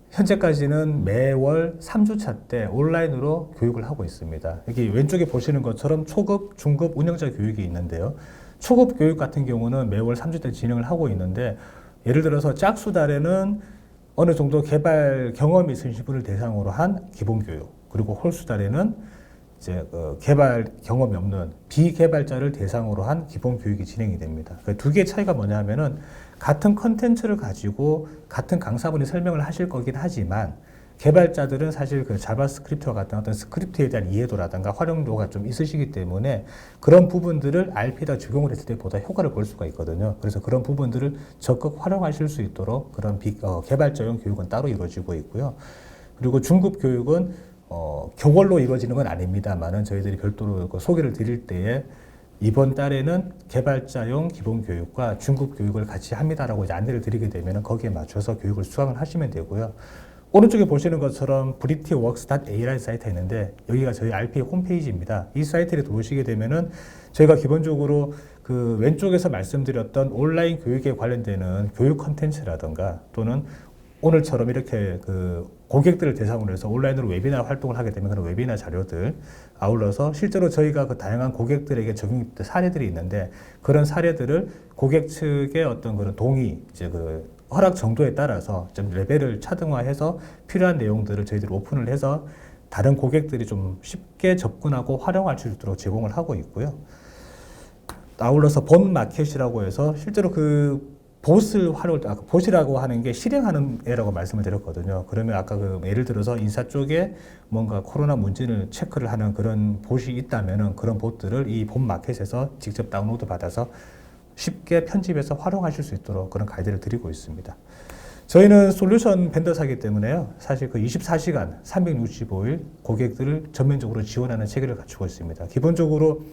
현재까지는 매월 3주차 때 온라인으로 교육을 하고 있습니다. 여기 왼쪽에 보시는 것처럼 초급, 중급 운영자 교육이 있는데요. 초급 교육 같은 경우는 매월 3주 때 진행을 하고 있는데 예를 들어서 짝수 달에는 어느 정도 개발 경험이 있으신 분을 대상으로 한 기본 교육 그리고 홀수 달에는 이제 개발 경험이 없는 비개발자를 대상으로 한 기본 교육이 진행이 됩니다. 두 개의 차이가 뭐냐면은 같은 컨텐츠를 가지고 같은 강사분이 설명을 하실 거긴 하지만 개발자들은 사실 그 자바스크립트와 같은 어떤 스크립트에 대한 이해도라든가 활용도가 좀 있으시기 때문에 그런 부분들을 RP에다 적용을 했을 때보다 효과를 볼 수가 있거든요. 그래서 그런 부분들을 적극 활용하실 수 있도록 그런 개발자용 교육은 따로 이루어지고 있고요. 그리고 중급 교육은 교벌로 이루어지는 건 아닙니다만은 저희들이 별도로 소개를 드릴 때에 이번 달에는 개발자용 기본 교육과 중급 교육을 같이 합니다라고 이제 안내를 드리게 되면 거기에 맞춰서 교육을 수강을 하시면 되고요. 오른쪽에 보시는 것처럼 britworks.a라는 사이트가 있는데 여기가 저희 RPA 홈페이지입니다. 이 사이트에 들어오시게 되면은 저희가 기본적으로 그 왼쪽에서 말씀드렸던 온라인 교육에 관련되는 교육 컨텐츠라든가 또는 오늘처럼 이렇게 그 고객들을 대상으로 해서 온라인으로 웨비나 활동을 하게 되면 그런 웨비나 자료들 아울러서 실제로 저희가 그 다양한 고객들에게 적용된 사례들이 있는데 그런 사례들을 고객 측의 어떤 그런 동의, 이제 그 허락 정도에 따라서 좀 레벨을 차등화해서 필요한 내용들을 저희들이 오픈을 해서 다른 고객들이 좀 쉽게 접근하고 활용할 수 있도록 제공을 하고 있고요. 아울러서 본 마켓이라고 해서 실제로 그 봇이라고 하는 게 실행하는 애라고 말씀을 드렸거든요. 그러면 아까 그 예를 들어서 인사 쪽에 뭔가 코로나 문진을 체크를 하는 그런 봇이 있다면은 그런 봇들을 이 본 마켓에서 직접 다운로드 받아서 쉽게 편집해서 활용하실 수 있도록 그런 가이드를 드리고 있습니다. 저희는 솔루션 벤더사이기 때문에요. 사실 그 24시간 365일 고객들을 전면적으로 지원하는 체계를 갖추고 있습니다. 기본적으로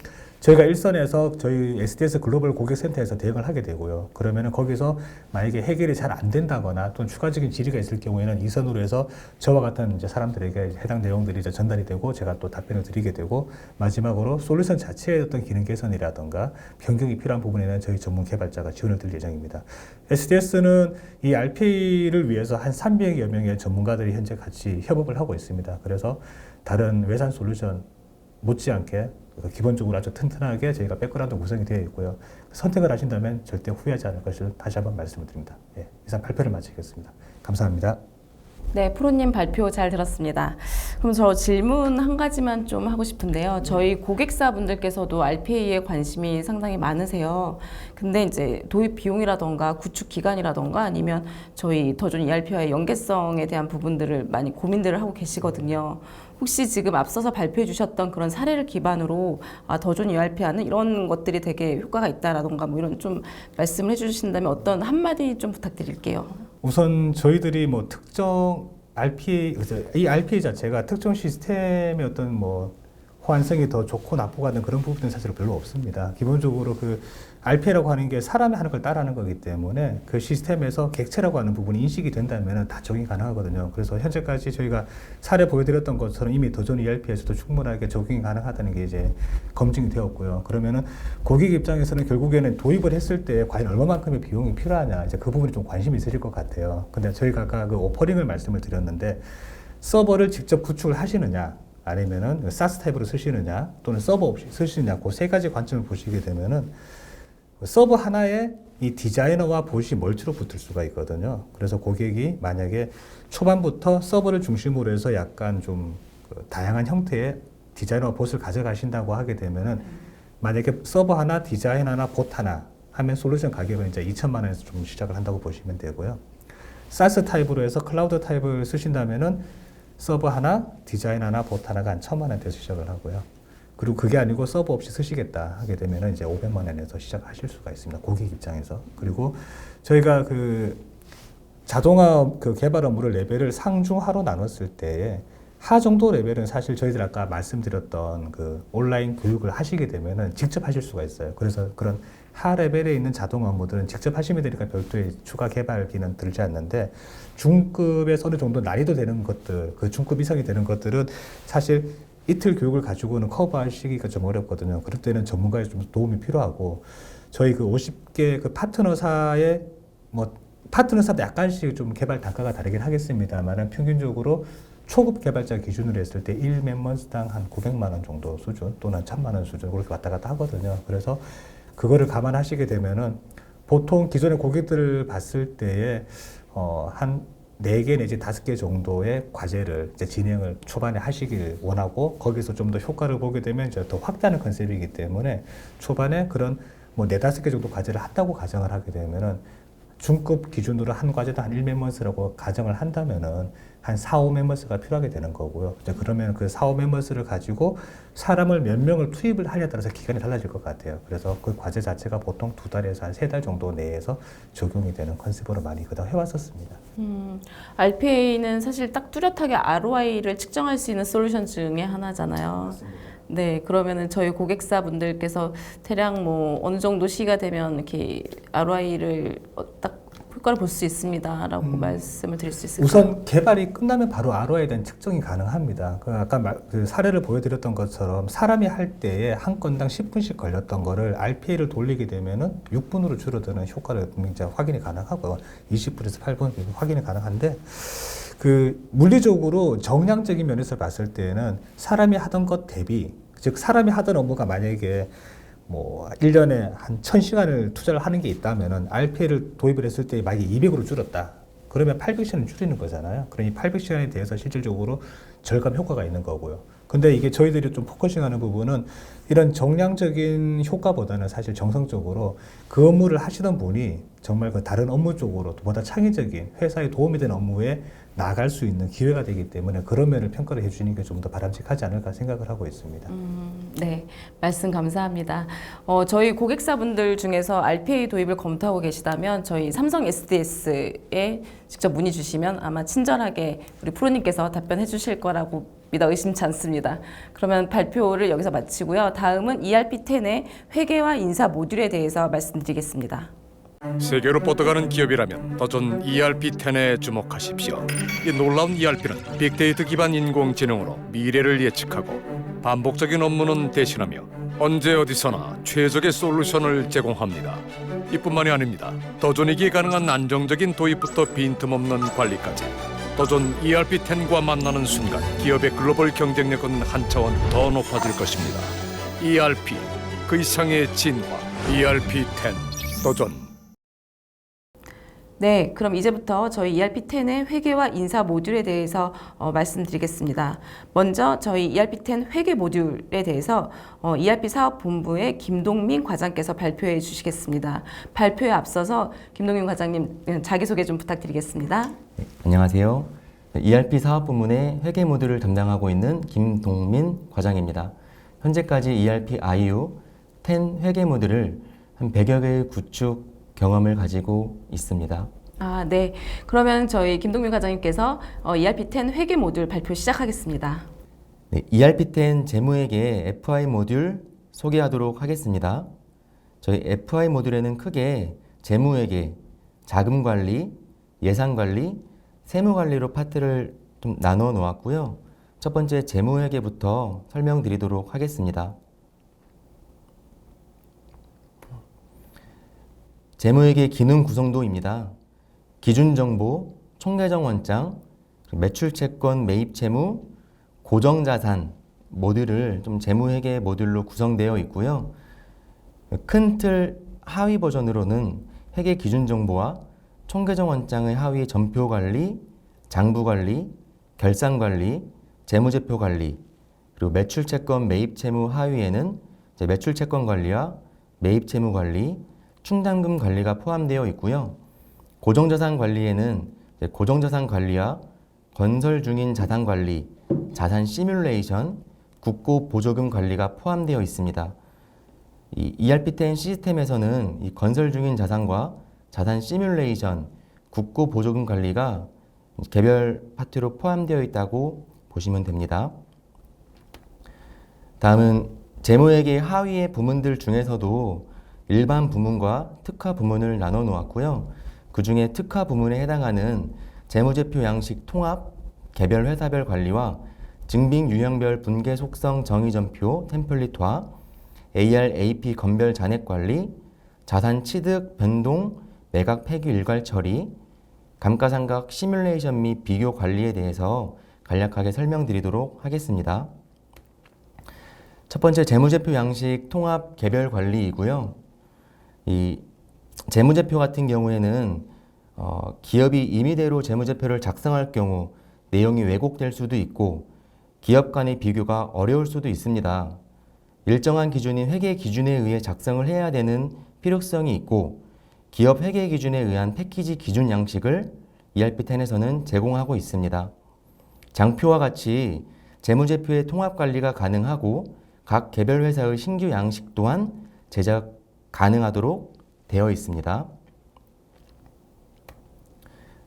저희가 일선에서 저희 SDS 글로벌 고객센터에서 대응을 하게 되고요. 그러면은 거기서 만약에 해결이 잘 안 된다거나 또는 추가적인 질의가 있을 경우에는 이선으로 해서 저와 같은 이제 사람들에게 해당 내용들이 이제 전달이 되고 제가 또 답변을 드리게 되고 마지막으로 솔루션 자체의 어떤 기능 개선이라든가 변경이 필요한 부분에는 저희 전문 개발자가 지원을 드릴 예정입니다. SDS는 이 RPA를 위해서 한 300여 명의 전문가들이 현재 같이 협업을 하고 있습니다. 그래서 다른 외산 솔루션 못지않게 기본적으로 아주 튼튼하게 저희가 백그라운드 구성이 되어 있고요. 선택을 하신다면 절대 후회하지 않을 것을 다시 한번 말씀을 드립니다. 예, 이상 발표를 마치겠습니다. 감사합니다. 네, 프로님 발표 잘 들었습니다. 그럼 저 질문 한 가지만 좀 하고 싶은데요. 저희 고객사분들께서도 RPA에 관심이 상당히 많으세요. 근데 이제 도입 비용이라던가 구축 기간이라던가 아니면 저희 더존 ERP와의 연계성에 대한 부분들을 많이 고민들을 하고 계시거든요. 혹시 지금 앞서서 발표해 주셨던 그런 사례를 기반으로 더존 ERP와는 이런 것들이 되게 효과가 있다라던가 뭐 이런 좀 말씀을 해주신다면 어떤 한마디 좀 부탁드릴게요. 우선 저희들이 뭐 특정 RPA, 이 RPA 자체가 특정 시스템의 어떤 뭐 호환성이 더 좋고 나쁘고 하는 그런 부분은 사실 별로 없습니다. 기본적으로 그 RPA라고 하는 게 사람이 하는 걸 따라하는 거기 때문에 그 시스템에서 객체라고 하는 부분이 인식이 된다면 다 적용이 가능하거든요. 그래서 현재까지 저희가 사례 보여드렸던 것처럼 이미 더존 ERP에서도 충분하게 적용이 가능하다는 게 이제 검증이 되었고요. 그러면은 고객 입장에서는 결국에는 도입을 했을 때 과연 얼마만큼의 비용이 필요하냐 이제 그 부분이 좀 관심이 있으실 것 같아요. 근데 저희가 아까 그 오퍼링을 말씀을 드렸는데 서버를 직접 구축을 하시느냐 아니면은 SaaS 타입으로 쓰시느냐 또는 서버 없이 쓰시느냐 그 세 가지 관점을 보시게 되면은 서버 하나에 이 디자이너와 봇이 멀티로 붙을 수가 있거든요. 그래서 고객이 만약에 초반부터 서버를 중심으로 해서 약간 좀 다양한 형태의 디자이너와 봇을 가져가신다고 하게 되면은 만약에 서버 하나, 디자인 하나, 봇 하나 하면 솔루션 가격은 이제 2천만 원에서 좀 시작을 한다고 보시면 되고요. SaaS 타입으로 해서 클라우드 타입을 쓰신다면은 서버 하나, 디자인 하나, 봇 하나가 한 1,000만 원대에서 시작을 하고요. 그리고 그게 아니고 서버 없이 쓰시겠다 하게 되면은 이제 500만 원에서 시작하실 수가 있습니다. 고객 입장에서. 그리고 저희가 그 자동화 그 개발 업무를 레벨을 상중하로 나눴을 때에 하 정도 레벨은 사실 저희들 아까 말씀드렸던 그 온라인 교육을 하시게 되면은 직접 하실 수가 있어요. 그래서 그런 하 레벨에 있는 자동 업무들은 직접 하시면 되니까 별도의 추가 개발비는 들지 않는데 중급에서 어느 정도 난이도 되는 것들, 그 중급 이상이 되는 것들은 사실 이틀 교육을 가지고는 커버하시기가 좀 어렵거든요. 그럴 때는 전문가의 좀 도움이 필요하고 저희 그 50개 그 파트너사의 뭐 파트너사도 약간씩 좀 개발 단가가 다르긴 하겠습니다만은 평균적으로 초급 개발자 기준으로 했을 때 1멤버스당 한 900만 원 정도 수준 또는 1,000만 원 수준 그렇게 왔다 갔다 하거든요. 그래서 그거를 감안하시게 되면은 보통 기존의 고객들을 봤을 때에 한 4개 내지 5개 정도의 과제를 이제 진행을 초반에 하시길 원하고 거기서 좀 더 효과를 보게 되면 이제 더 확대하는 컨셉이기 때문에 초반에 그런 뭐 4, 5개 정도 과제를 한다고 가정을 하게 되면은 중급 기준으로 한 과제도 한 1멤버스라고 가정을 한다면은 한 4, 5멤버스가 필요하게 되는 거고요. 이제 그러면 그 4, 5멤버스를 가지고 사람을 몇 명을 투입을 하냐에 따라서 기간이 달라질 것 같아요. 그래서 그 과제 자체가 보통 2달에서 한 3달 정도 내에서 적용이 되는 컨셉으로 많이 그동안 해왔었습니다. RPA는 사실 딱 뚜렷하게 ROI를 측정할 수 있는 솔루션 중에 하나잖아요. 맞습니다. 네, 그러면은 저희 고객사분들께서 대략 뭐 어느 정도 시기가 되면 이렇게 ROI를 딱 효과를 볼 수 있습니다라고 말씀을 드릴 수 있을까요? 우선 개발이 끝나면 바로 ROI에 대한 측정이 가능합니다. 그 아까 그 사례를 보여드렸던 것처럼 사람이 할 때에 한 건당 10분씩 걸렸던 거를 RPA를 돌리게 되면은 6분으로 줄어드는 효과를 이제 확인이 가능하고요. 20분에서 8분 확인이 가능한데 그 물리적으로 정량적인 면에서 봤을 때는 사람이 하던 것 대비 즉 사람이 하던 업무가 만약에 뭐 1년에 한 1,000시간을 투자를 하는 게 있다면은 RPA를 도입을 했을 때 만약에 200으로 줄었다. 그러면 800시간을 줄이는 거잖아요. 그러니 800시간에 대해서 실질적으로 절감 효과가 있는 거고요. 근데 이게 저희들이 좀 포커싱하는 부분은 이런 정량적인 효과보다는 사실 정성적으로 그 업무를 하시던 분이 정말 그 다른 업무 쪽으로 보다 창의적인 회사에 도움이 되는 업무에 나아갈 수 있는 기회가 되기 때문에 그런 면을 평가를 해주는 게 좀 더 바람직하지 않을까 생각을 하고 있습니다. 네, 말씀 감사합니다. 저희 고객사분들 중에서 RPA 도입을 검토하고 계시다면 저희 삼성 SDS에 직접 문의 주시면 아마 친절하게 우리 프로님께서 답변해 주실 거라고 믿어 의심치 않습니다. 그러면 발표를 여기서 마치고요. 다음은 ERP10의 회계와 인사 모듈에 대해서 말씀드리겠습니다. 세계로 뻗어가는 기업이라면 더존 ERP10에 주목하십시오. 이 놀라운 ERP는 빅데이터 기반 인공지능으로 미래를 예측하고 반복적인 업무는 대신하며 언제 어디서나 최적의 솔루션을 제공합니다. 이뿐만이 아닙니다. 더존이기에 가능한 안정적인 도입부터 빈틈없는 관리까지 더존 ERP10과 만나는 순간 기업의 글로벌 경쟁력은 한 차원 더 높아질 것입니다. ERP, 그 이상의 진화. ERP10 더존. 네, 그럼 이제부터 저희 ERP10의 회계와 인사 모듈에 대해서 말씀드리겠습니다. 먼저 저희 ERP10 회계 모듈에 대해서 ERP 사업본부의 김동민 과장께서 발표해 주시겠습니다. 발표에 앞서서 김동민 과장님 자기소개 좀 부탁드리겠습니다. 네, 안녕하세요. ERP 사업부문의 회계 모듈을 담당하고 있는 김동민 과장입니다. 현재까지 ERP IU 10 회계 모듈을 한 100여 개의 구축 경험을 가지고 있습니다. 네. 그러면 저희 김동민 과장님께서 ERP10 회계 모듈 발표 시작하겠습니다. 네, ERP10 재무회계 FI 모듈 소개하도록 하겠습니다. 저희 FI 모듈에는 크게 재무회계, 자금관리, 예산관리, 세무관리로 파트를 좀 나눠 놓았고요. 첫 번째 재무회계부터 설명드리도록 하겠습니다. 재무회계 기능 구성도입니다. 기준정보, 총계정 원장, 매출채권 매입채무, 고정자산 모듈을 좀 재무회계 모듈로 구성되어 있고요. 큰 틀 하위 버전으로는 회계 기준정보와 총계정 원장의 하위 전표관리, 장부관리, 결산관리, 재무제표관리, 그리고 매출채권 매입채무 하위에는 매출채권관리와 매입채무관리, 충당금 관리가 포함되어 있고요. 고정자산 관리에는 고정자산 관리와 건설 중인 자산 관리, 자산 시뮬레이션, 국고 보조금 관리가 포함되어 있습니다. 이 ERP10 시스템에서는 이 건설 중인 자산과 자산 시뮬레이션, 국고 보조금 관리가 개별 파트로 포함되어 있다고 보시면 됩니다. 다음은 재무회계 하위의 부문들 중에서도 일반 부문과 특화 부문을 나눠 놓았고요. 그 중에 특화 부문에 해당하는 재무제표 양식 통합, 개별 회사별 관리와 증빙 유형별 분계 속성 정의전표 템플릿화, AR, AP 건별 잔액 관리, 자산 취득, 변동, 매각 폐기 일괄 처리, 감가상각 시뮬레이션 및 비교 관리에 대해서 간략하게 설명드리도록 하겠습니다. 첫 번째 재무제표 양식 통합 개별 관리이고요. 이 재무제표 같은 경우에는 기업이 임의대로 재무제표를 작성할 경우 내용이 왜곡될 수도 있고 기업 간의 비교가 어려울 수도 있습니다. 일정한 기준인 회계 기준에 의해 작성을 해야 되는 필요성이 있고 기업 회계 기준에 의한 패키지 기준 양식을 ERP10에서는 제공하고 있습니다. 장표와 같이 재무제표의 통합 관리가 가능하고 각 개별 회사의 신규 양식 또한 제작 가능하도록 되어 있습니다.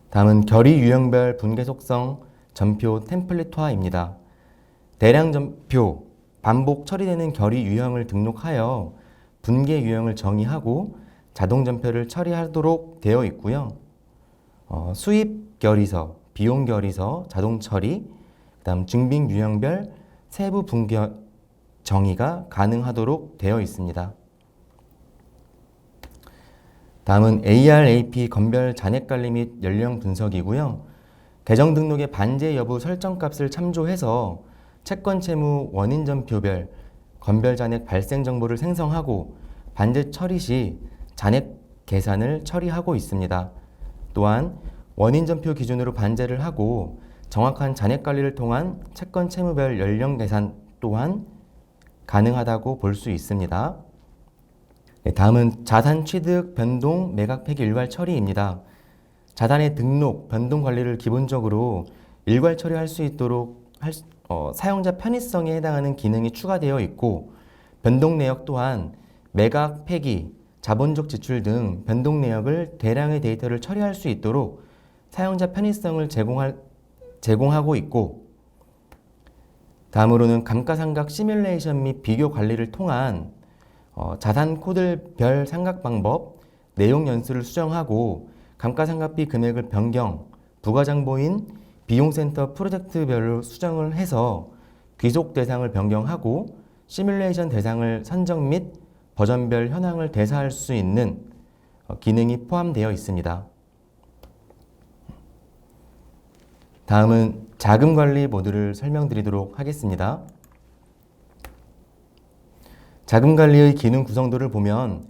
다음은 결의 유형별 분계 속성 전표 템플릿화입니다. 대량 전표, 반복 처리되는 결의 유형을 등록하여 분계 유형을 정의하고 자동 전표를 처리하도록 되어 있고요. 수입 결의서, 비용 결의서, 자동 처리, 그다음 증빙 유형별 세부 분계 정의가 가능하도록 되어 있습니다. 다음은 AR, AP 건별 잔액관리 및 연령 분석이고요. 계정 등록의 반제 여부 설정값을 참조해서 채권 채무 원인 전표별 건별 잔액 발생 정보를 생성하고 반제 처리 시 잔액 계산을 처리하고 있습니다. 또한 원인 전표 기준으로 반제를 하고 정확한 잔액 관리를 통한 채권 채무별 연령 계산 또한 가능하다고 볼 수 있습니다. 다음은 자산 취득, 변동, 매각 폐기 일괄 처리입니다. 자산의 등록, 변동 관리를 기본적으로 일괄 처리할 수 있도록 사용자 편의성에 해당하는 기능이 추가되어 있고, 변동 내역 또한 매각, 폐기, 자본적 지출 등 변동 내역을 대량의 데이터를 처리할 수 있도록 사용자 편의성을 제공하고 있고, 다음으로는 감가상각 시뮬레이션 및 비교 관리를 통한 자산 코드별 상각 방법, 내용 연수를 수정하고 감가상각비 금액을 변경, 부가장보인 비용센터 프로젝트별로 수정을 해서 귀속 대상을 변경하고 시뮬레이션 대상을 선정 및 버전별 현황을 대사할 수 있는 기능이 포함되어 있습니다. 다음은 자금 관리 모듈을 설명드리도록 하겠습니다. 자금 관리의 기능 구성도를 보면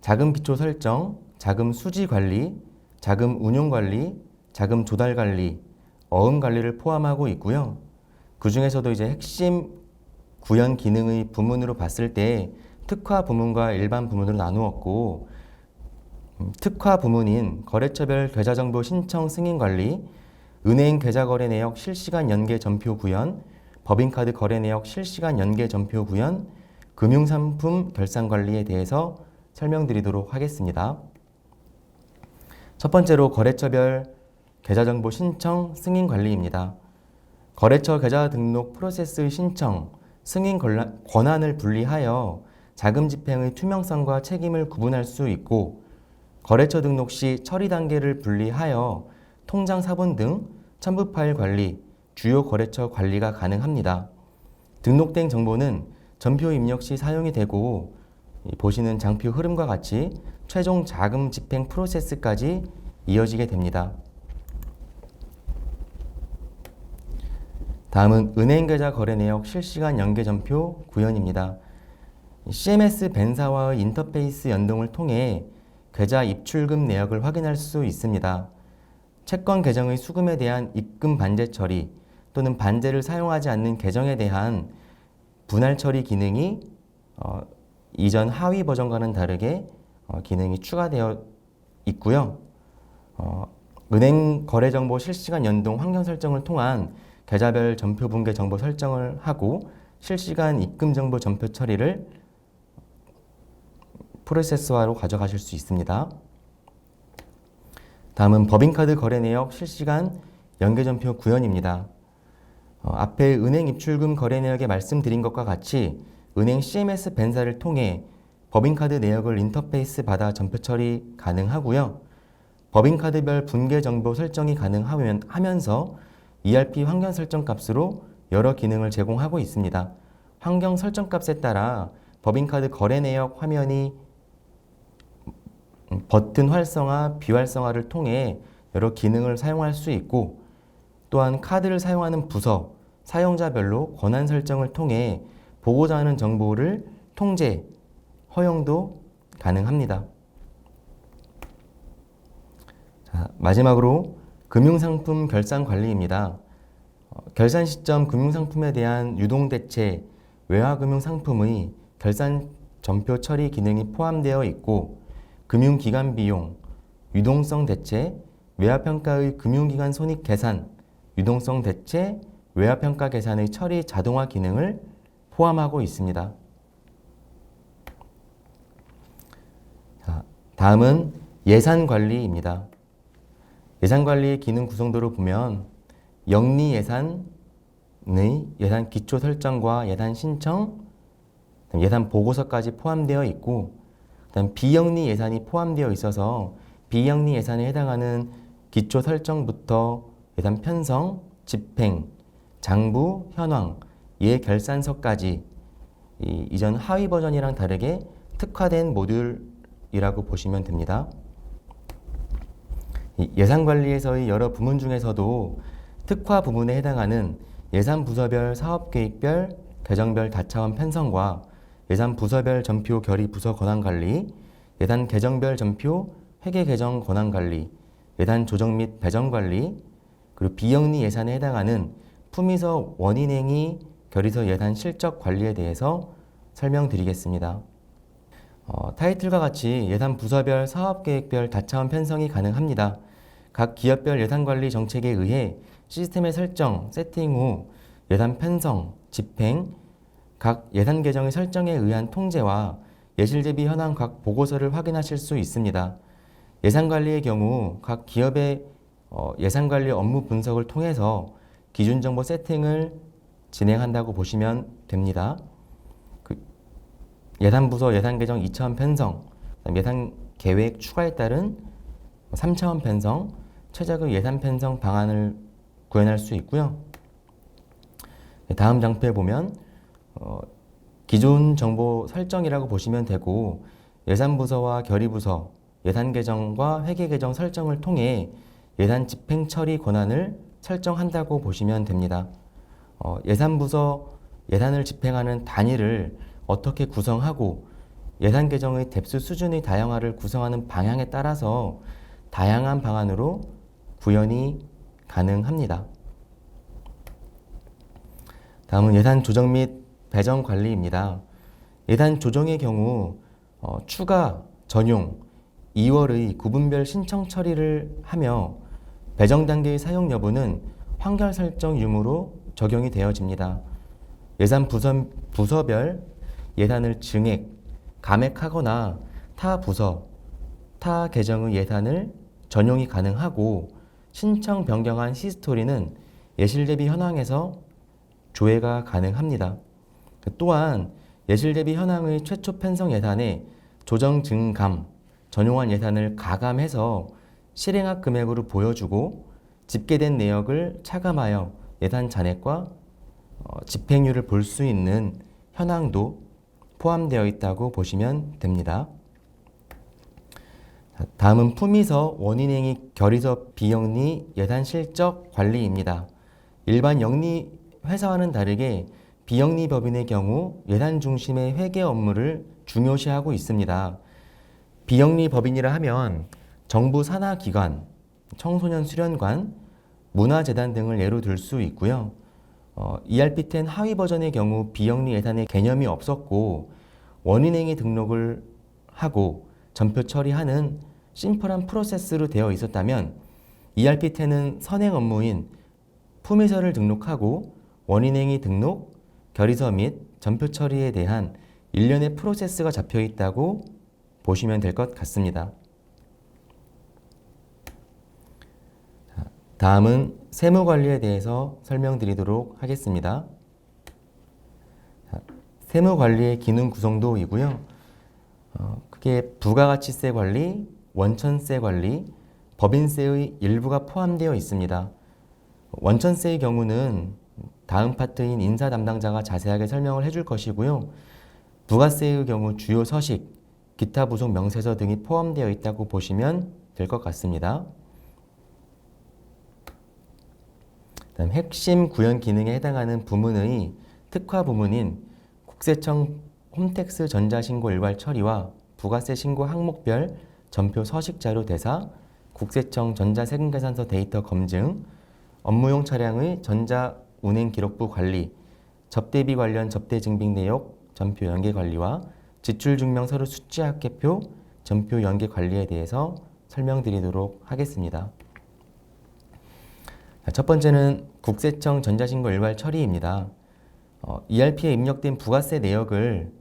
자금 기초 설정, 자금 수지 관리, 자금 운용 관리, 자금 조달 관리, 어음 관리를 포함하고 있고요. 그 중에서도 이제 핵심 구현 기능의 부문으로 봤을 때 특화 부문과 일반 부문으로 나누었고, 특화 부문인 거래처별 계좌정보 신청 승인 관리, 은행 계좌 거래 내역 실시간 연계 전표 구현, 법인카드 거래 내역 실시간 연계 전표 구현, 금융상품 결산 관리에 대해서 설명드리도록 하겠습니다. 첫 번째로 거래처별 계좌정보 신청 승인 관리입니다. 거래처 계좌 등록 프로세스의 신청, 승인 권한을 분리하여 자금 집행의 투명성과 책임을 구분할 수 있고, 거래처 등록 시 처리 단계를 분리하여 통장 사본 등 첨부 파일 관리, 주요 거래처 관리가 가능합니다. 등록된 정보는 전표 입력 시 사용이 되고, 보시는 장표 흐름과 같이 최종 자금 집행 프로세스까지 이어지게 됩니다. 다음은 은행계좌 거래 내역 실시간 연계 전표 구현입니다. CMS 벤사와의 인터페이스 연동을 통해 계좌 입출금 내역을 확인할 수 있습니다. 채권 계정의 수금에 대한 입금 반제 처리 또는 반제를 사용하지 않는 계정에 대한 분할 처리 기능이 이전 하위 버전과는 다르게 기능이 추가되어 있고요. 은행 거래 정보 실시간 연동 환경 설정을 통한 계좌별 전표 붕괴 정보 설정을 하고 실시간 입금 정보 전표 처리를 프로세스화로 가져가실 수 있습니다. 다음은 법인카드 거래 내역 실시간 연계 전표 구현입니다. 앞에 은행 입출금 거래 내역에 말씀드린 것과 같이 은행 CMS 벤사를 통해 법인카드 내역을 인터페이스 받아 전표 처리 가능하고요. 법인카드별 분계 정보 설정이 가능하면서 ERP 환경 설정 값으로 여러 기능을 제공하고 있습니다. 환경 설정 값에 따라 법인카드 거래 내역 화면이 버튼 활성화, 비활성화를 통해 여러 기능을 사용할 수 있고, 또한 카드를 사용하는 부서, 사용자별로 권한 설정을 통해 보고자 하는 정보를 통제, 허용도 가능합니다. 자, 마지막으로 금융상품 결산 관리입니다. 결산 시점 금융상품에 대한 유동대체, 외화금융상품의 결산 전표 처리 기능이 포함되어 있고, 금융기관 비용, 유동성 대체, 외화평가의 금융기관 손익 계산, 유동성 대체, 외화평가 계산의 처리 자동화 기능을 포함하고 있습니다. 자, 다음은 예산관리입니다. 예산관리의 기능 구성도를 보면 영리 예산의 예산 기초 설정과 예산 신청, 예산 보고서까지 포함되어 있고, 그다음 비영리 예산이 포함되어 있어서 비영리 예산에 해당하는 기초 설정부터 예산 편성, 집행, 장부, 현황, 예결산서까지 이전 하위 버전이랑 다르게 특화된 모듈이라고 보시면 됩니다. 예산관리에서의 여러 부문 중에서도 특화 부문에 해당하는 예산 부서별, 사업계획별, 계정별 다차원 편성과 예산 부서별 전표 결의 부서 권한관리, 예산 계정별 전표 회계 계정 권한관리, 예산 조정 및 배정관리, 그리고 비영리 예산에 해당하는 품위서 원인행위 결의서 예산 실적 관리에 대해서 설명드리겠습니다. 타이틀과 같이 예산 부서별, 사업계획별 다차원 편성이 가능합니다. 각 기업별 예산관리 정책에 의해 시스템의 설정, 세팅 후 예산 편성, 집행, 각 예산 계정의 설정에 의한 통제와 예실 대비 현황 각 보고서를 확인하실 수 있습니다. 예산관리의 경우 각 기업의 예산관리 업무 분석을 통해서 기준정보 세팅을 진행한다고 보시면 됩니다. 예산부서 예산계정 2차원 편성, 예산계획 추가에 따른 3차원 편성, 최적의 예산 편성 방안을 구현할 수 있고요. 다음 장표에 보면 기존 정보 설정이라고 보시면 되고 예산부서와 결의부서, 예산계정과 회계계정 설정을 통해 예산 집행 처리 권한을 설정한다고 보시면 됩니다. 예산부서 예산을 집행하는 단위를 어떻게 구성하고 예산 계정의 뎁스 수준의 다양화를 구성하는 방향에 따라서 다양한 방안으로 구현이 가능합니다. 다음은 예산 조정 및 배정 관리입니다. 예산 조정의 경우 추가, 전용, 2월의 구분별 신청 처리를 하며 배정 단계의 사용 여부는 환결 설정 유무로 적용이 되어집니다. 예산 부서별 예산을 증액, 감액하거나 타 부서, 타 계정의 예산을 전용이 가능하고 신청 변경한 시스토리는 예실 대비 현황에서 조회가 가능합니다. 또한 예실 대비 현황의 최초 편성 예산에 조정 증감, 전용한 예산을 가감해서 실행학 금액으로 보여주고 집계된 내역을 차감하여 예산 잔액과 집행률을 볼 수 있는 현황도 포함되어 있다고 보시면 됩니다. 다음은 품위서 원인행위 결의서 비영리 예산 실적 관리입니다. 일반 영리 회사와는 다르게 비영리 법인의 경우 예산 중심의 회계 업무를 중요시하고 있습니다. 비영리 법인이라 하면 정부 산하기관, 청소년 수련관, 문화재단 등을 예로 들 수 있고요. ERP10 하위 버전의 경우 비영리 예산의 개념이 없었고 원인행위 등록을 하고 전표 처리하는 심플한 프로세스로 되어 있었다면 ERP10은 선행 업무인 품위서를 등록하고 원인행위 등록, 결의서 및 전표 처리에 대한 일련의 프로세스가 잡혀 있다고 보시면 될 것 같습니다. 다음은 세무관리에 대해서 설명드리도록 하겠습니다. 세무관리의 기능 구성도이고요. 크게 부가가치세 관리, 원천세 관리, 법인세의 일부가 포함되어 있습니다. 원천세의 경우는 다음 파트인 인사 담당자가 자세하게 설명을 해줄 것이고요. 부가세의 경우 주요 서식, 기타 부속 명세서 등이 포함되어 있다고 보시면 될 것 같습니다. 다음 핵심 구현 기능에 해당하는 부문의 특화 부문인 국세청 홈택스 전자신고 일괄 처리와 부가세 신고 항목별 전표 서식 자료 대사, 국세청 전자세금계산서 데이터 검증, 업무용 차량의 전자운행기록부 관리, 접대비 관련 접대증빙 내역 전표 연계 관리와 지출증명서류 수취합계표 전표 연계 관리에 대해서 설명드리도록 하겠습니다. 첫 번째는 국세청 전자신고 일괄 처리입니다. ERP에 입력된 부가세 내역을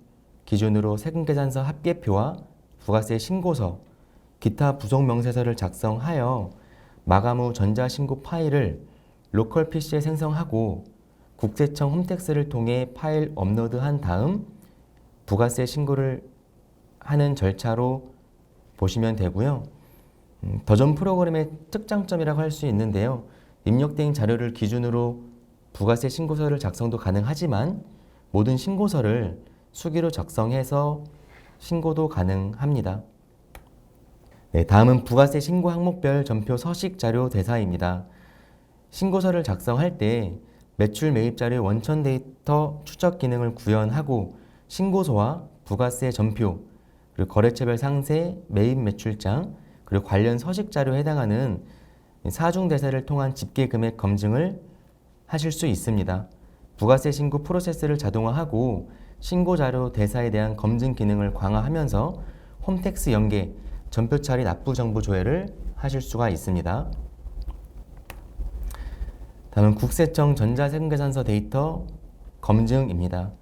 기준으로 세금계산서 합계표와 부가세 신고서, 기타 부속명세서를 작성하여 마감 후 전자신고 파일을 로컬 PC에 생성하고 국세청 홈택스를 통해 파일 업로드한 다음 부가세 신고를 하는 절차로 보시면 되고요. 더존 프로그램의 특장점이라고 할 수 있는데요. 입력된 자료를 기준으로 부가세 신고서를 작성도 가능하지만 모든 신고서를 수기로 작성해서 신고도 가능합니다. 다음은 부가세 신고 항목별 전표 서식 자료 대사입니다. 신고서를 작성할 때 매출 매입 자료의 원천 데이터 추적 기능을 구현하고 신고서와 부가세 전표, 그리고 거래처별 상세, 매입 매출장, 그리고 관련 서식 자료에 해당하는 사중 대사를 통한 집계 금액 검증을 하실 수 있습니다. 부가세 신고 프로세스를 자동화하고 신고 자료 대사에 대한 검증 기능을 강화하면서 홈택스 연계, 전표 처리 납부 정보 조회를 하실 수가 있습니다. 다음은 국세청 전자세금계산서 데이터 검증입니다.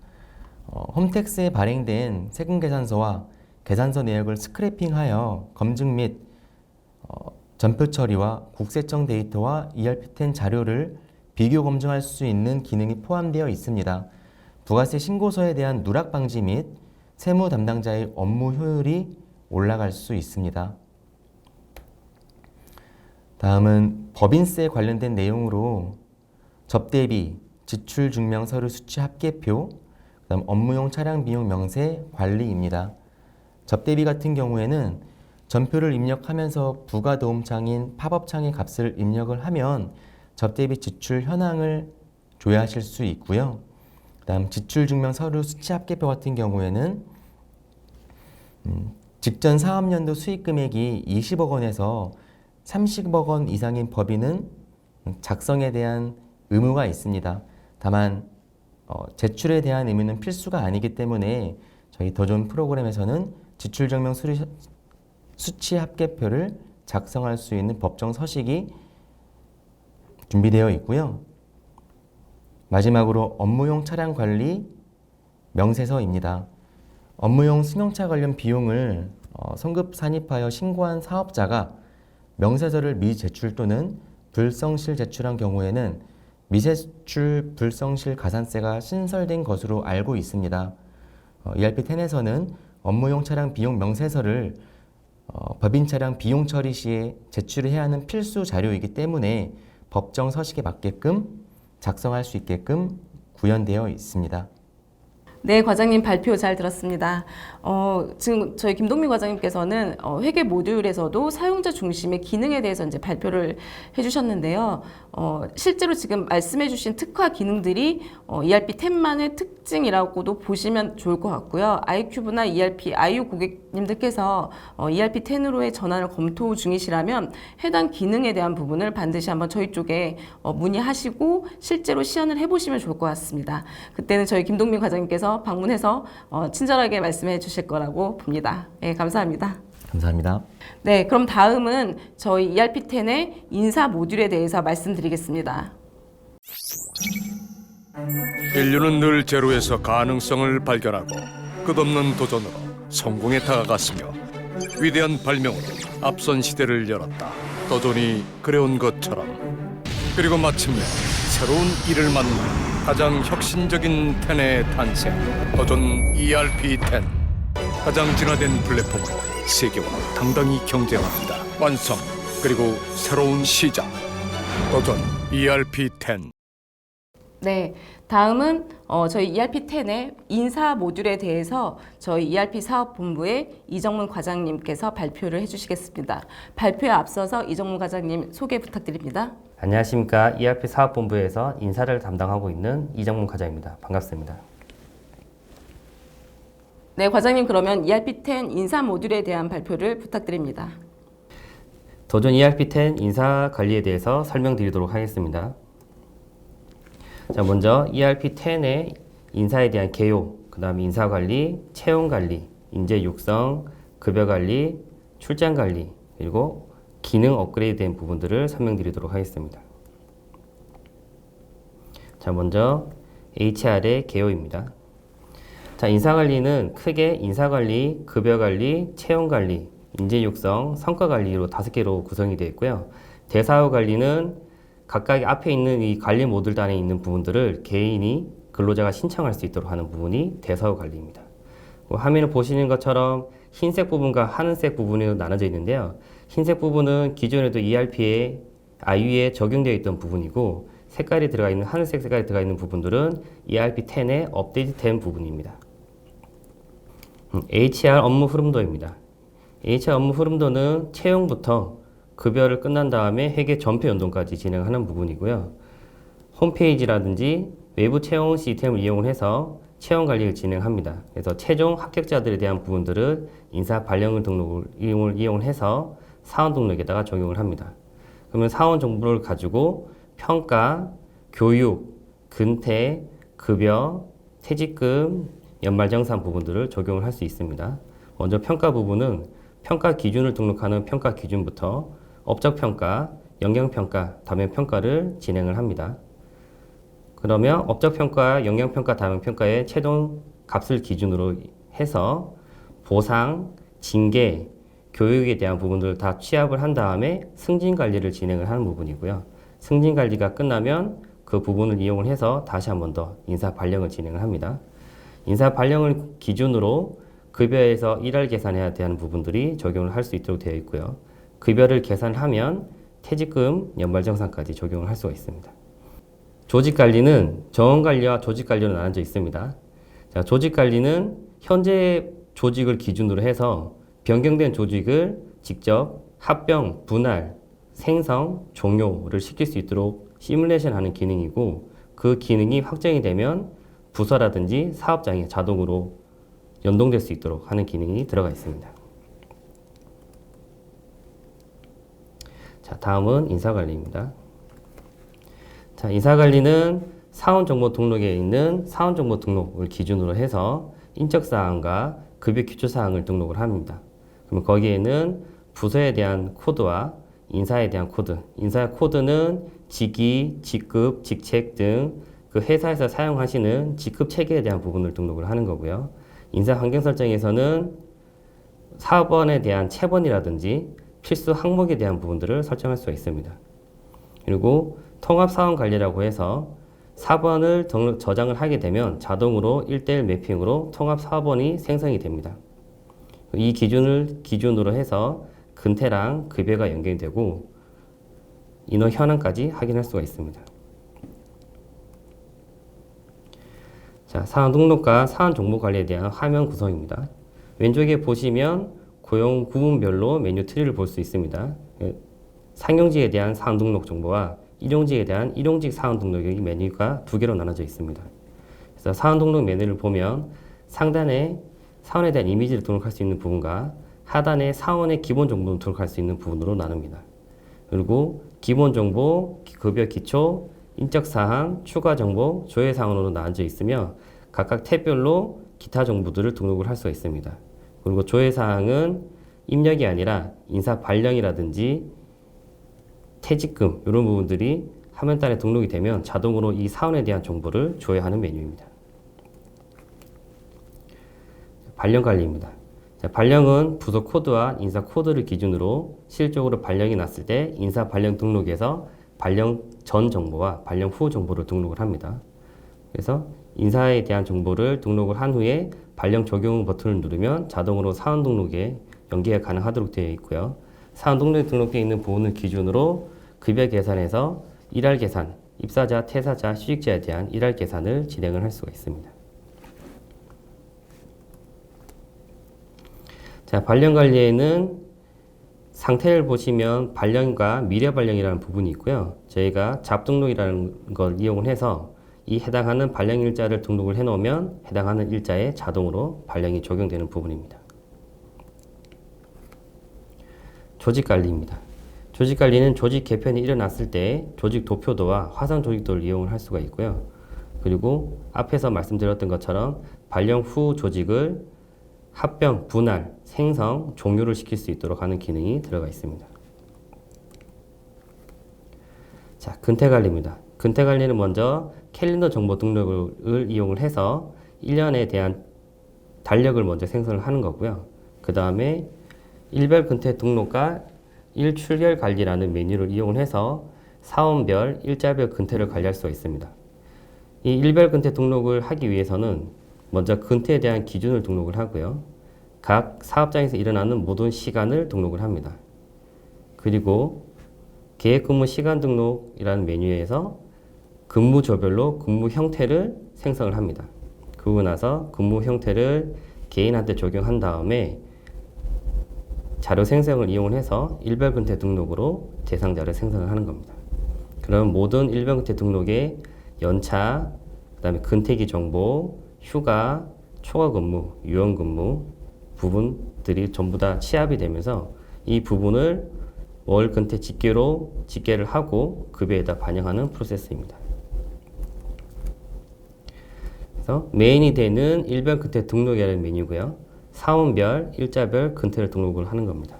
홈택스에 발행된 세금계산서와 계산서 내역을 스크래핑하여 검증 및 전표 처리와 국세청 데이터와 ERP10 자료를 비교 검증할 수 있는 기능이 포함되어 있습니다. 부가세 신고서에 대한 누락 방지 및 세무 담당자의 업무 효율이 올라갈 수 있습니다. 다음은 법인세 관련된 내용으로 접대비, 지출증명 서류 수치 합계표, 그다음 업무용 차량 비용 명세 관리입니다. 접대비 같은 경우에는 전표를 입력하면서 부가도움창인 팝업창의 값을 입력을 하면 접대비 지출 현황을 조회하실 수 있고요. 그다음 지출증명 서류 수치 합계표 같은 경우에는 직전 사업년도 수익 금액이 20억 원에서 30억 원 이상인 법인은 작성에 대한 의무가 있습니다. 다만 제출에 대한 의무는 필수가 아니기 때문에 저희 더 좋은 프로그램에서는 지출증명 수치 합계표를 작성할 수 있는 법정 서식이 준비되어 있고요. 마지막으로 업무용 차량 관리 명세서입니다. 업무용 승용차 관련 비용을 성급 산입하여 신고한 사업자가 명세서를 미제출 또는 불성실 제출한 경우에는 미제출 불성실 가산세가 신설된 것으로 알고 있습니다. ERP10에서는 업무용 차량 비용 명세서를 법인 차량 비용 처리 시에 제출해야 하는 필수 자료이기 때문에 법정 서식에 맞게끔 작성할 수 있게끔 구현되어 있습니다. 네, 과장님 발표 잘 들었습니다. 지금 저희 김동민 과장님께서는 회계 모듈에서도 사용자 중심의 기능에 대해서 이제 발표를 해주셨는데요. 실제로 지금 말씀해주신 특화 기능들이 ERP10만의 특징이라고도 보시면 좋을 것 같고요. iQB나 ERP, IU 고객님들께서 ERP10으로의 전환을 검토 중이시라면 해당 기능에 대한 부분을 반드시 한번 저희 쪽에 문의하시고 실제로 시연을 해보시면 좋을 것 같습니다. 그때는 저희 김동민 과장님께서 방문해서 친절하게 말씀해 주실 거라고 봅니다. 네, 감사합니다. 감사합니다. 네, 그럼 다음은 저희 ERP10의 인사 모듈에 대해서 말씀드리겠습니다. 인류는 늘 제로에서 가능성을 발견하고 끝없는 도전으로 성공에 다가갔으며 위대한 발명으로 앞선 시대를 열었다. 도전이 그래온 것처럼 그리고 마침내 새로운 일을 만나 가장 혁신적인 10의 탄생. 도전 ERP10 가장 진화된 플랫폼으로 세계와 당당히 경쟁합니다. 완성 그리고 새로운 시작. 도전 ERP10. 네, 다음은 저희 ERP10의 인사 모듈에 대해서 저희 ERP 사업본부의 이정문 과장님께서 발표를 해주시겠습니다. 발표에 앞서서 이정문 과장님 소개 부탁드립니다. 안녕하십니까. ERP 사업본부에서 인사를 담당하고 있는 이정문 과장입니다. 반갑습니다. 네, 과장님 그러면 ERP10 인사 모듈에 대한 발표를 부탁드립니다. 도전 ERP10 인사 관리에 대해서 설명드리도록 하겠습니다. 자, 먼저 ERP10의 인사에 대한 개요, 그 다음에 인사관리, 채용관리, 인재 육성, 급여관리, 출장관리, 그리고 기능 업그레이드된 부분들을 설명드리도록 하겠습니다. 자, 먼저 HR의 개요입니다. 자, 인사관리는 크게 인사관리, 급여관리, 채용관리, 인재육성, 성과관리로 5개로 구성이 되어 있고요. 대사후관리는 각각 앞에 있는 이 관리 모듈 단에 있는 부분들을 개인이 근로자가 신청할 수 있도록 하는 부분이 대사후관리입니다. 화면을 보시는 것처럼 흰색 부분과 하늘색 부분으로 나눠져 있는데요. 흰색 부분은 기존에도 ERP에 IU에 적용되어 있던 부분이고 색깔이 들어가 있는 하늘색 색깔이 들어가 있는 부분들은 ERP10에 업데이트된 부분입니다. HR 업무 흐름도입니다. HR 업무 흐름도는 채용부터 급여를 끝난 다음에 회계 전표 연동까지 진행하는 부분이고요. 홈페이지라든지 외부 채용 시스템을 이용해서 채용 관리를 진행합니다. 그래서 최종 합격자들에 대한 부분들을 인사 발령 등록을 이용해서 사원 등록에다가 적용을 합니다. 그러면 사원 정보를 가지고 평가, 교육, 근태, 급여, 퇴직금, 연말정산 부분들을 적용을 할 수 있습니다. 먼저 평가 부분은 평가 기준을 등록하는 평가 기준부터 업적평가, 영향평가, 다면평가를 진행을 합니다. 그러면 업적평가, 영향평가, 다면평가의 최종 값을 기준으로 해서 보상, 징계, 교육에 대한 부분들을 다 취합을 한 다음에 승진관리를 진행을 하는 부분이고요. 승진관리가 끝나면 그 부분을 이용을 해서 다시 한 번 더 인사발령을 진행을 합니다. 인사발령을 기준으로 급여에서 일할 계산해야 되는 부분들이 적용을 할 수 있도록 되어 있고요. 급여를 계산하면 퇴직금, 연말정산까지 적용을 할 수가 있습니다. 조직관리는 정원관리와 조직관리로 나눠져 있습니다. 자, 조직관리는 현재 조직을 기준으로 해서 변경된 조직을 직접 합병, 분할, 생성, 종료를 시킬 수 있도록 시뮬레이션 하는 기능이고 그 기능이 확정이 되면 부서라든지 사업장에 자동으로 연동될 수 있도록 하는 기능이 들어가 있습니다. 자, 다음은 인사관리입니다. 자, 인사관리는 사원정보 등록에 있는 사원정보 등록을 기준으로 해서 인적사항과 급여 기초사항을 등록을 합니다. 그러면 거기에는 부서에 대한 코드와 인사에 대한 코드, 인사 코드는 직위, 직급, 직책 등 그 회사에서 사용하시는 직급 체계에 대한 부분을 등록을 하는 거고요. 인사 환경 설정에서는 사업원에 대한 체번이라든지 필수 항목에 대한 부분들을 설정할 수가 있습니다. 그리고 통합사원관리라고 해서 사번을 저장을 하게 되면 자동으로 1:1 매핑으로 통합사원이 생성이 됩니다. 이 기준으로 해서 근태랑 급여가 연결이 되고 인원 현황까지 확인할 수가 있습니다. 자, 사원 등록과 사원 정보 관리에 대한 화면 구성입니다. 왼쪽에 보시면 고용 구분별로 메뉴 트리를 볼 수 있습니다. 상용직에 대한 사원 등록 정보와 일용직에 대한 일용직 사원 등록의 메뉴가 두 개로 나눠져 있습니다. 그래서 사원 등록 메뉴를 보면 상단에 사원에 대한 이미지를 등록할 수 있는 부분과 하단에 사원의 기본 정보를 등록할 수 있는 부분으로 나눕니다. 그리고 기본 정보, 급여 기초, 인적 사항, 추가 정보, 조회 사항으로 나눠져 있으며 각각 탭별로 기타 정보들을 등록을 할 수가 있습니다. 그리고 조회 사항은 입력이 아니라 인사 발령이라든지 퇴직금 이런 부분들이 화면단에 등록이 되면 자동으로 이 사원에 대한 정보를 조회하는 메뉴입니다. 발령 관리입니다. 자, 발령은 부서 코드와 인사 코드를 기준으로 실적으로 발령이 났을 때 인사 발령 등록에서 발령 전 정보와 발령 후 정보를 등록을 합니다. 그래서 인사에 대한 정보를 등록을 한 후에 발령 적용 버튼을 누르면 자동으로 사원 등록에 연계가 가능하도록 되어 있고요. 사원 등록에 등록되어 있는 부분을 기준으로 급여 계산에서 일할 계산, 입사자, 퇴사자, 휴직자에 대한 일할 계산을 진행을 할 수가 있습니다. 자, 발령 관리에는 상태를 보시면 발령과 미래 발령이라는 부분이 있고요. 저희가 잡등록이라는 걸 이용을 해서 이 해당하는 발령 일자를 등록을 해 놓으면 해당하는 일자에 자동으로 발령이 적용되는 부분입니다. 조직 관리입니다. 조직 관리는 조직 개편이 일어났을 때 조직 도표도와 화상 조직도를 이용을 할 수가 있고요. 그리고 앞에서 말씀드렸던 것처럼 발령 후 조직을 합병, 분할, 생성, 종료를 시킬 수 있도록 하는 기능이 들어가 있습니다. 자, 근태 관리입니다. 근태 관리는 먼저 캘린더 정보 등록을 이용을 해서 1년에 대한 달력을 먼저 생성을 하는 거고요. 그 다음에 일별 근태 등록과 일출결 관리라는 메뉴를 이용을 해서 사원별, 일자별 근태를 관리할 수가 있습니다. 이 일별 근태 등록을 하기 위해서는 먼저 근태에 대한 기준을 등록을 하고요. 각 사업장에서 일어나는 모든 시간을 등록을 합니다. 그리고 계획근무 시간 등록이라는 메뉴에서 근무조별로 근무 형태를 생성을 합니다. 그러고 나서 근무 형태를 개인한테 적용한 다음에 자료 생성을 이용을 해서 일별 근태 등록으로 대상자를 생성을 하는 겁니다. 그럼 모든 일별 근태 등록에 연차, 그 다음에 근태기 정보, 휴가, 초과 근무, 유연 근무 부분들이 전부 다 취합이 되면서 이 부분을 월 근태 집계로 집계를 하고 급여에다 반영하는 프로세스입니다. 그래서 메인이 되는 일별 근태 등록이라는 메뉴고요. 사원별, 일자별 근태를 등록을 하는 겁니다.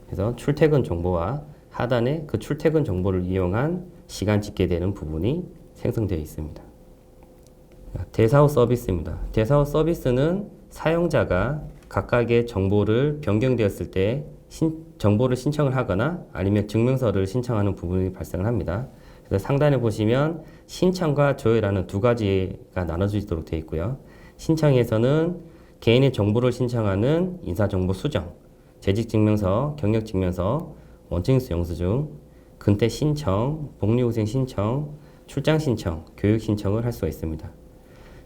그래서 출퇴근 정보와 하단에 그 출퇴근 정보를 이용한 시간 집계되는 부분이 생성되어 있습니다. 대사후 서비스입니다. 대사후 서비스는 사용자가 각각의 정보를 변경되었을 때 정보를 신청을 하거나 아니면 증명서를 신청하는 부분이 발생을 합니다. 그래서 상단에 보시면 신청과 조회라는 두 가지가 나눠지도록 되어 있고요. 신청에서는 개인의 정보를 신청하는 인사정보 수정, 재직증명서, 경력증명서, 원증인수 영수증, 근태 신청, 복리후생 신청, 출장 신청, 교육 신청을 할 수가 있습니다.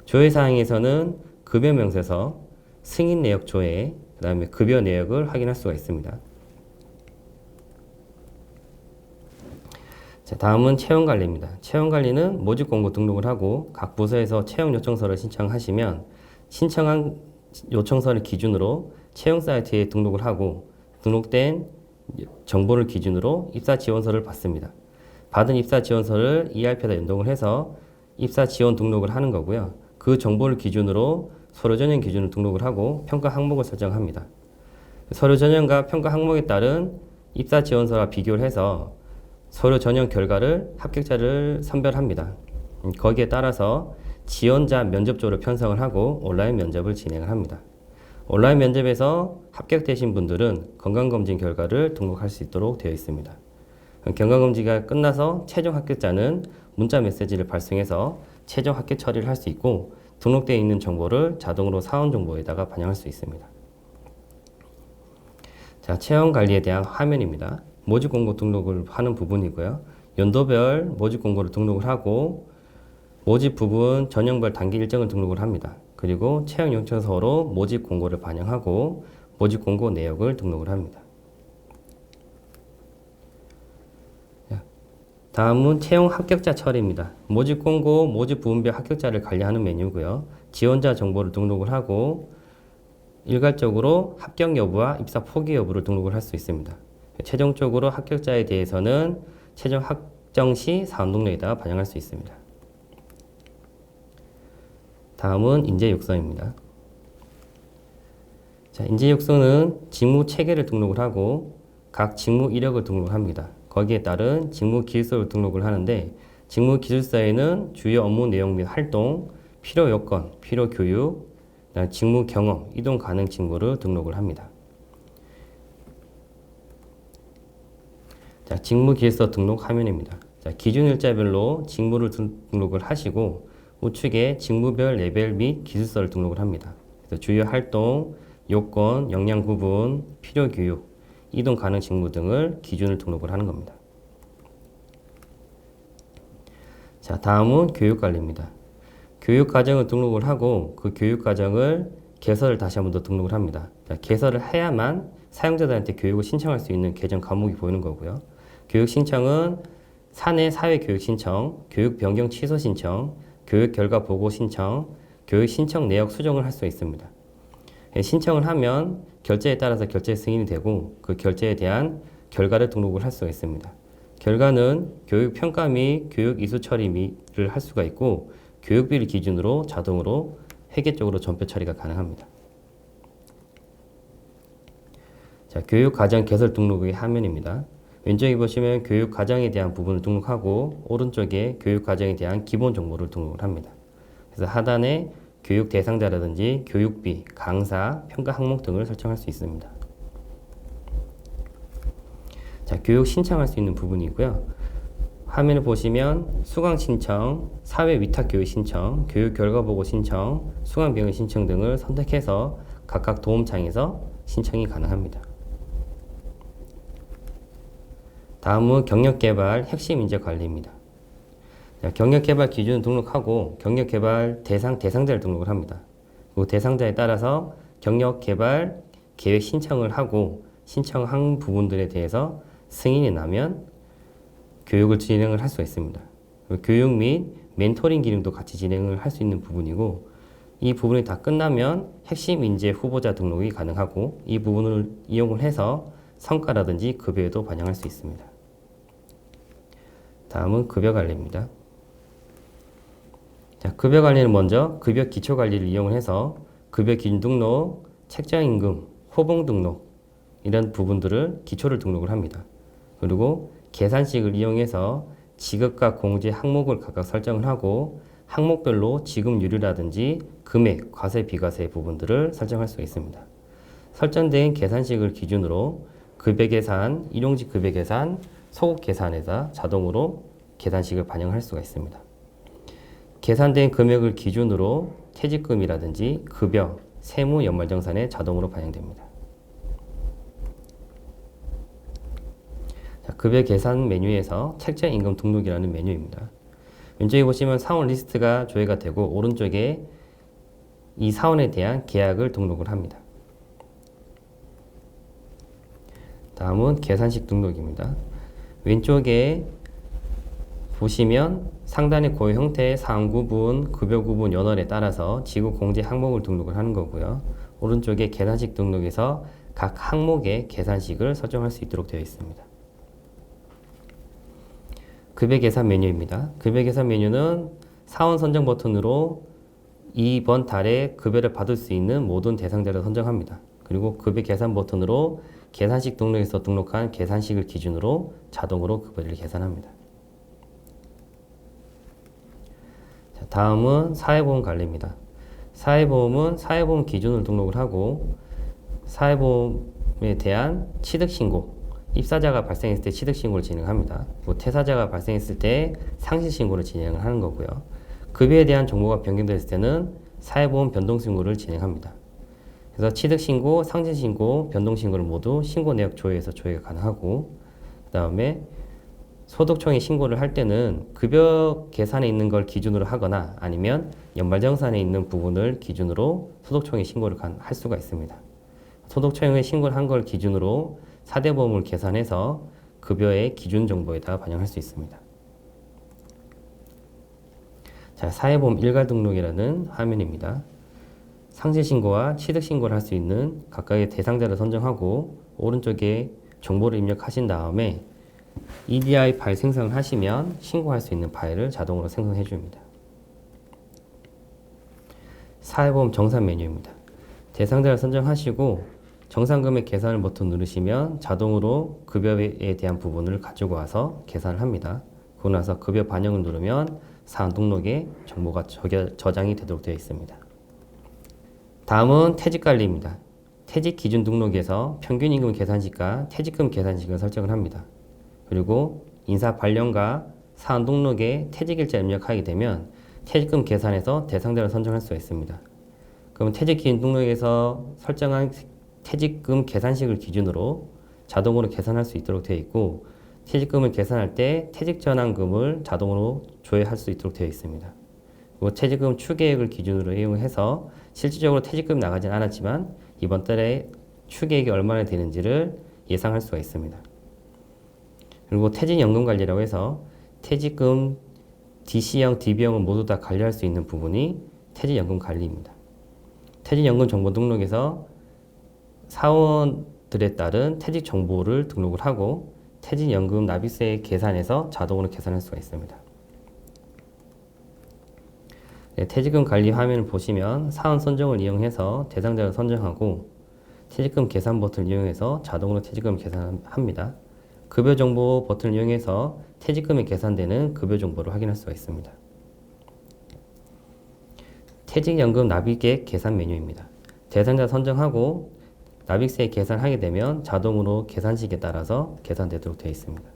조회 사항에서는 급여 명세서, 승인 내역 조회, 그 다음에 급여 내역을 확인할 수가 있습니다. 자, 다음은 채용관리입니다. 채용관리는 모집 공고 등록을 하고 각 부서에서 채용 요청서를 신청하시면 신청한 요청서를 기준으로 채용 사이트에 등록을 하고 등록된 정보를 기준으로 입사 지원서를 받습니다. 받은 입사 지원서를 ERP에다 연동을 해서 입사 지원 등록을 하는 거고요. 그 정보를 기준으로 서류 전형 기준을 등록을 하고 평가 항목을 설정합니다. 서류 전형과 평가 항목에 따른 입사 지원서와 비교를 해서 서류 전형 결과를 합격자를 선별합니다. 거기에 따라서 지원자 면접조를 편성을 하고 온라인 면접을 진행을 합니다. 온라인 면접에서 합격되신 분들은 건강검진 결과를 등록할 수 있도록 되어 있습니다. 건강검진이 끝나서 최종 합격자는 문자 메시지를 발송해서 최종 합격 처리를 할 수 있고 등록되어 있는 정보를 자동으로 사원정보에다가 반영할 수 있습니다. 자, 채용관리에 대한 화면입니다. 모집공고 등록을 하는 부분이고요. 연도별 모집공고를 등록을 하고 모집 부분 전형별 단기 일정을 등록을 합니다. 그리고 채용 요청서로 모집공고를 반영하고 모집공고 내역을 등록을 합니다. 다음은 채용 합격자 처리입니다. 모집공고, 모집 부분별 합격자를 관리하는 메뉴고요. 지원자 정보를 등록을 하고 일괄적으로 합격 여부와 입사 포기 여부를 등록을 할 수 있습니다. 최종적으로 합격자에 대해서는 최종 확정 시 사원등록에다가 반영할 수 있습니다. 다음은 인재 육성입니다. 자, 인재 육성은 직무 체계를 등록을 하고 각 직무 이력을 등록을 합니다. 거기에 따른 직무 기술서를 등록을 하는데 직무 기술서에는 주요 업무 내용 및 활동, 필요 요건, 필요 교육, 직무 경험, 이동 가능 직무를 등록을 합니다. 자, 직무 기술서 등록 화면입니다. 자, 기준 일자별로 직무를 등록을 하시고 우측에 직무별 레벨 및 기술서를 등록을 합니다. 그래서 주요 활동, 요건, 역량 구분, 필요 교육, 이동 가능 직무 등을 기준을 등록을 하는 겁니다. 자, 다음은 교육관리입니다. 교육과정을 등록을 하고 그 교육과정을 개설을 다시 한 번 더 등록을 합니다. 자, 개설을 해야만 사용자들한테 교육을 신청할 수 있는 계정 과목이 보이는 거고요. 교육 신청은 사내 사회교육 신청, 교육 변경 취소 신청, 교육 결과 보고 신청, 교육 신청 내역 수정을 할 수 있습니다. 신청을 하면 결제에 따라서 결제 승인이 되고 그 결제에 대한 결과를 등록을 할 수가 있습니다. 결과는 교육 평가 및 교육 이수 처리를 할 수가 있고 교육비를 기준으로 자동으로 회계 쪽으로 전표 처리가 가능합니다. 자, 교육 과정 개설 등록의 화면입니다. 왼쪽에 보시면 교육 과정에 대한 부분을 등록하고 오른쪽에 교육 과정에 대한 기본 정보를 등록을 합니다. 그래서 하단에 교육 대상자라든지 교육비, 강사, 평가 항목 등을 설정할 수 있습니다. 자, 교육 신청할 수 있는 부분이고요. 화면을 보시면 수강 신청, 사회 위탁 교육 신청, 교육 결과 보고 신청, 수강 비용 신청 등을 선택해서 각각 도움창에서 신청이 가능합니다. 다음은 경력개발 핵심 인재 관리입니다. 자, 경력개발 기준을 등록하고 경력개발 대상자를 등록을 합니다. 그 대상자에 따라서 경력개발 계획 신청을 하고 신청한 부분들에 대해서 승인이 나면 교육을 진행을 할 수가 있습니다. 교육 및 멘토링 기능도 같이 진행을 할 수 있는 부분이고 이 부분이 다 끝나면 핵심 인재 후보자 등록이 가능하고 이 부분을 이용을 해서 성과라든지 급여에도 반영할 수 있습니다. 다음은 급여관리입니다. 자, 급여관리는 먼저 급여 기초관리를 이용을 해서 급여 기준 등록, 책정임금, 호봉 등록 이런 부분들을 기초를 등록을 합니다. 그리고 계산식을 이용해서 지급과 공제 항목을 각각 설정을 하고 항목별로 지급률이라든지 금액, 과세, 비과세 부분들을 설정할 수가 있습니다. 설정된 계산식을 기준으로 급여 계산, 일용직 급여 계산, 소급 계산에다 자동으로 계산식을 반영할 수가 있습니다. 계산된 금액을 기준으로 퇴직금이라든지 급여, 세무 연말정산에 자동으로 반영됩니다. 자, 급여 계산 메뉴에서 책정 임금 등록이라는 메뉴입니다. 왼쪽에 보시면 사원 리스트가 조회가 되고 오른쪽에 이 사원에 대한 계약을 등록을 합니다. 다음은 계산식 등록입니다. 왼쪽에 보시면 상단의 고유 형태의 사원 구분, 급여 구분 연월에 따라서 지급 공제 항목을 등록을 하는 거고요. 오른쪽에 계산식 등록에서 각 항목의 계산식을 설정할 수 있도록 되어 있습니다. 급여 계산 메뉴입니다. 급여 계산 메뉴는 사원 선정 버튼으로 이번 달에 급여를 받을 수 있는 모든 대상자를 선정합니다. 그리고 급여 계산 버튼으로 계산식 등록에서 등록한 계산식을 기준으로 자동으로 급여를 계산합니다. 자, 다음은 사회보험 관리입니다. 사회보험은 사회보험 기준을 등록을 하고 사회보험에 대한 취득신고, 입사자가 발생했을 때 취득신고를 진행합니다. 퇴사자가 발생했을 때 상실신고를 진행을 하는 거고요. 급여에 대한 정보가 변경됐을 때는 사회보험 변동신고를 진행합니다. 그래서 취득신고, 상실신고, 변동신고를 모두 신고 내역 조회에서 조회가 가능하고 그 다음에 소득청에 신고를 할 때는 급여 계산에 있는 걸 기준으로 하거나 아니면 연말정산에 있는 부분을 기준으로 소득청에 신고를 할 수가 있습니다. 소득청에 신고를 한 걸 기준으로 사대보험을 계산해서 급여의 기준 정보에다가 반영할 수 있습니다. 자, 사회보험 일괄 등록이라는 화면입니다. 상실신고와 취득신고를 할 수 있는 각각의 대상자를 선정하고 오른쪽에 정보를 입력하신 다음에 EDI 파일 생성을 하시면 신고할 수 있는 파일을 자동으로 생성해 줍니다. 사회보험 정산 메뉴입니다. 대상자를 선정하시고 정산금액 계산을 버튼 누르시면 자동으로 급여에 대한 부분을 가지고 와서 계산을 합니다. 그러고 나서 급여 반영을 누르면 사원 등록에 정보가 저장이 되도록 되어 있습니다. 다음은 퇴직관리입니다. 퇴직 기준 등록에서 평균임금 계산식과 퇴직금 계산식을 설정을 합니다. 그리고 인사 발령과 사원 등록에 퇴직일자 입력하게 되면 퇴직금 계산에서 대상자를 선정할 수가 있습니다. 그러면 퇴직 기준 등록에서 설정한 퇴직금 계산식을 기준으로 자동으로 계산할 수 있도록 되어 있고 퇴직금을 계산할 때 퇴직전환금을 자동으로 조회할 수 있도록 되어 있습니다. 그리고 퇴직금 추계액을 기준으로 이용해서 실질적으로 퇴직금이 나가진 않았지만 이번 달에 추계액이 얼마나 되는지를 예상할 수가 있습니다. 그리고 퇴직연금관리라고 해서 퇴직금 DC형, DB형을 모두 다 관리할 수 있는 부분이 퇴직연금관리입니다. 퇴직연금 정보 등록에서 사원들에 따른 퇴직 정보를 등록을 하고 퇴직연금 납입세 계산에서 자동으로 계산할 수가 있습니다. 네, 퇴직금 관리 화면을 보시면 사원 선정을 이용해서 대상자를 선정하고 퇴직금 계산 버튼을 이용해서 자동으로 퇴직금을 계산합니다. 급여 정보 버튼을 이용해서 퇴직금이 계산되는 급여 정보를 확인할 수가 있습니다. 퇴직연금 납입액 계산 메뉴입니다. 대상자 선정하고 납입세 계산하게 되면 자동으로 계산식에 따라서 계산되도록 되어 있습니다.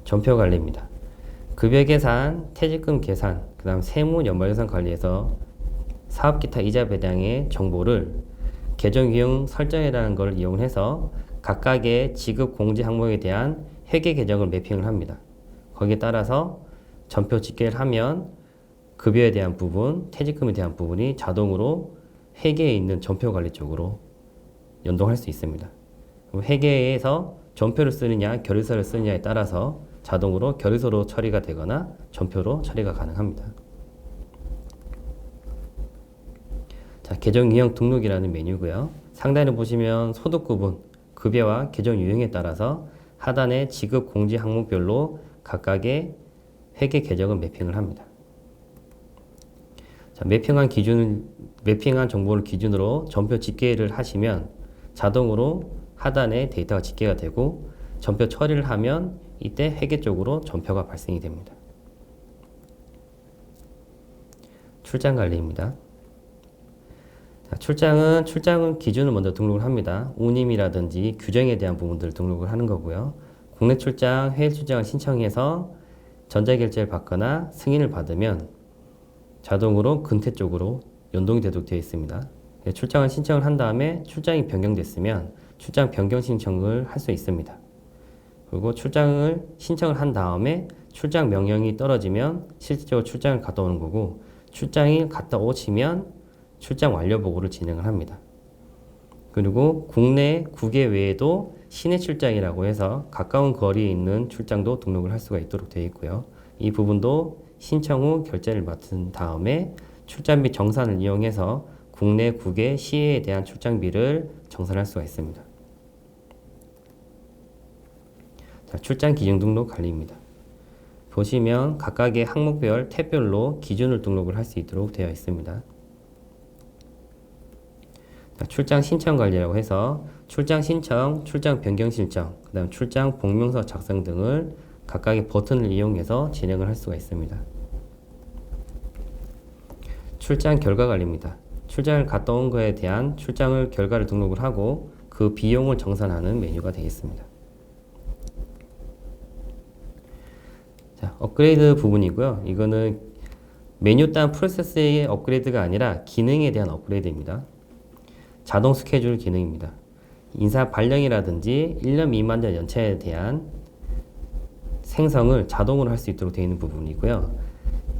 전표 관리입니다. 급여 계산, 퇴직금 계산, 그 다음 세무 연말정산 관리에서 사업기타 이자 배당의 정보를 계정유형 설정이라는 걸 이용해서 각각의 지급 공제 항목에 대한 회계 계정을 매핑을 합니다. 거기에 따라서 전표 집계를 하면 급여에 대한 부분, 퇴직금에 대한 부분이 자동으로 회계에 있는 전표 관리 쪽으로 연동할 수 있습니다. 회계에서 전표를 쓰느냐, 결의서를 쓰느냐에 따라서 자동으로 결의서로 처리가 되거나 전표로 처리가 가능합니다. 자, 계정 유형 등록이라는 메뉴고요. 상단에 보시면 소득 구분, 급여와 계정 유형에 따라서 하단에 지급 공제 항목별로 각각의 회계 계정을 매핑을 합니다. 자, 매핑한 정보를 기준으로 전표 집계를 하시면 자동으로 하단에 데이터가 집계가 되고 전표 처리를 하면 이때 회계 쪽으로 전표가 발생이 됩니다. 출장 관리입니다. 자, 출장은 기준을 먼저 등록을 합니다. 운임이라든지 규정에 대한 부분들을 등록을 하는 거고요. 국내 출장, 해외 출장을 신청해서 전자결제를 받거나 승인을 받으면 자동으로 근태 쪽으로 연동이 되도록 되어 있습니다. 출장을 신청을 한 다음에 출장이 변경됐으면 출장 변경 신청을 할 수 있습니다. 그리고 출장을 신청을 한 다음에 출장 명령이 떨어지면 실질적으로 출장을 갔다 오는 거고, 출장이 갔다 오시면 출장 완료 보고를 진행을 합니다. 그리고 국내 국외 외에도 시내 출장이라고 해서 가까운 거리에 있는 출장도 등록을 할 수가 있도록 되어 있고요. 이 부분도 신청 후 결제를 맡은 다음에 출장비 정산을 이용해서 국내 국외 시외에 대한 출장비를 정산할 수가 있습니다. 자, 출장 기준 등록 관리입니다. 보시면 각각의 항목별 탭별로 기준을 등록을 할 수 있도록 되어 있습니다. 자, 출장 신청 관리라고 해서 출장 신청, 출장 변경 신청, 그 다음 출장 복명서 작성 등을 각각의 버튼을 이용해서 진행을 할 수가 있습니다. 출장 결과 관리입니다. 출장을 갔다 온 거에 대한 출장을 결과를 등록을 하고 그 비용을 정산하는 메뉴가 되겠습니다. 자, 업그레이드 부분이고요. 이거는 메뉴 딴 프로세스의 업그레이드가 아니라 기능에 대한 업그레이드입니다. 자동 스케줄 기능입니다. 인사 발령이라든지 1년 미만자 연차에 대한 생성을 자동으로 할 수 있도록 되어 있는 부분이고요.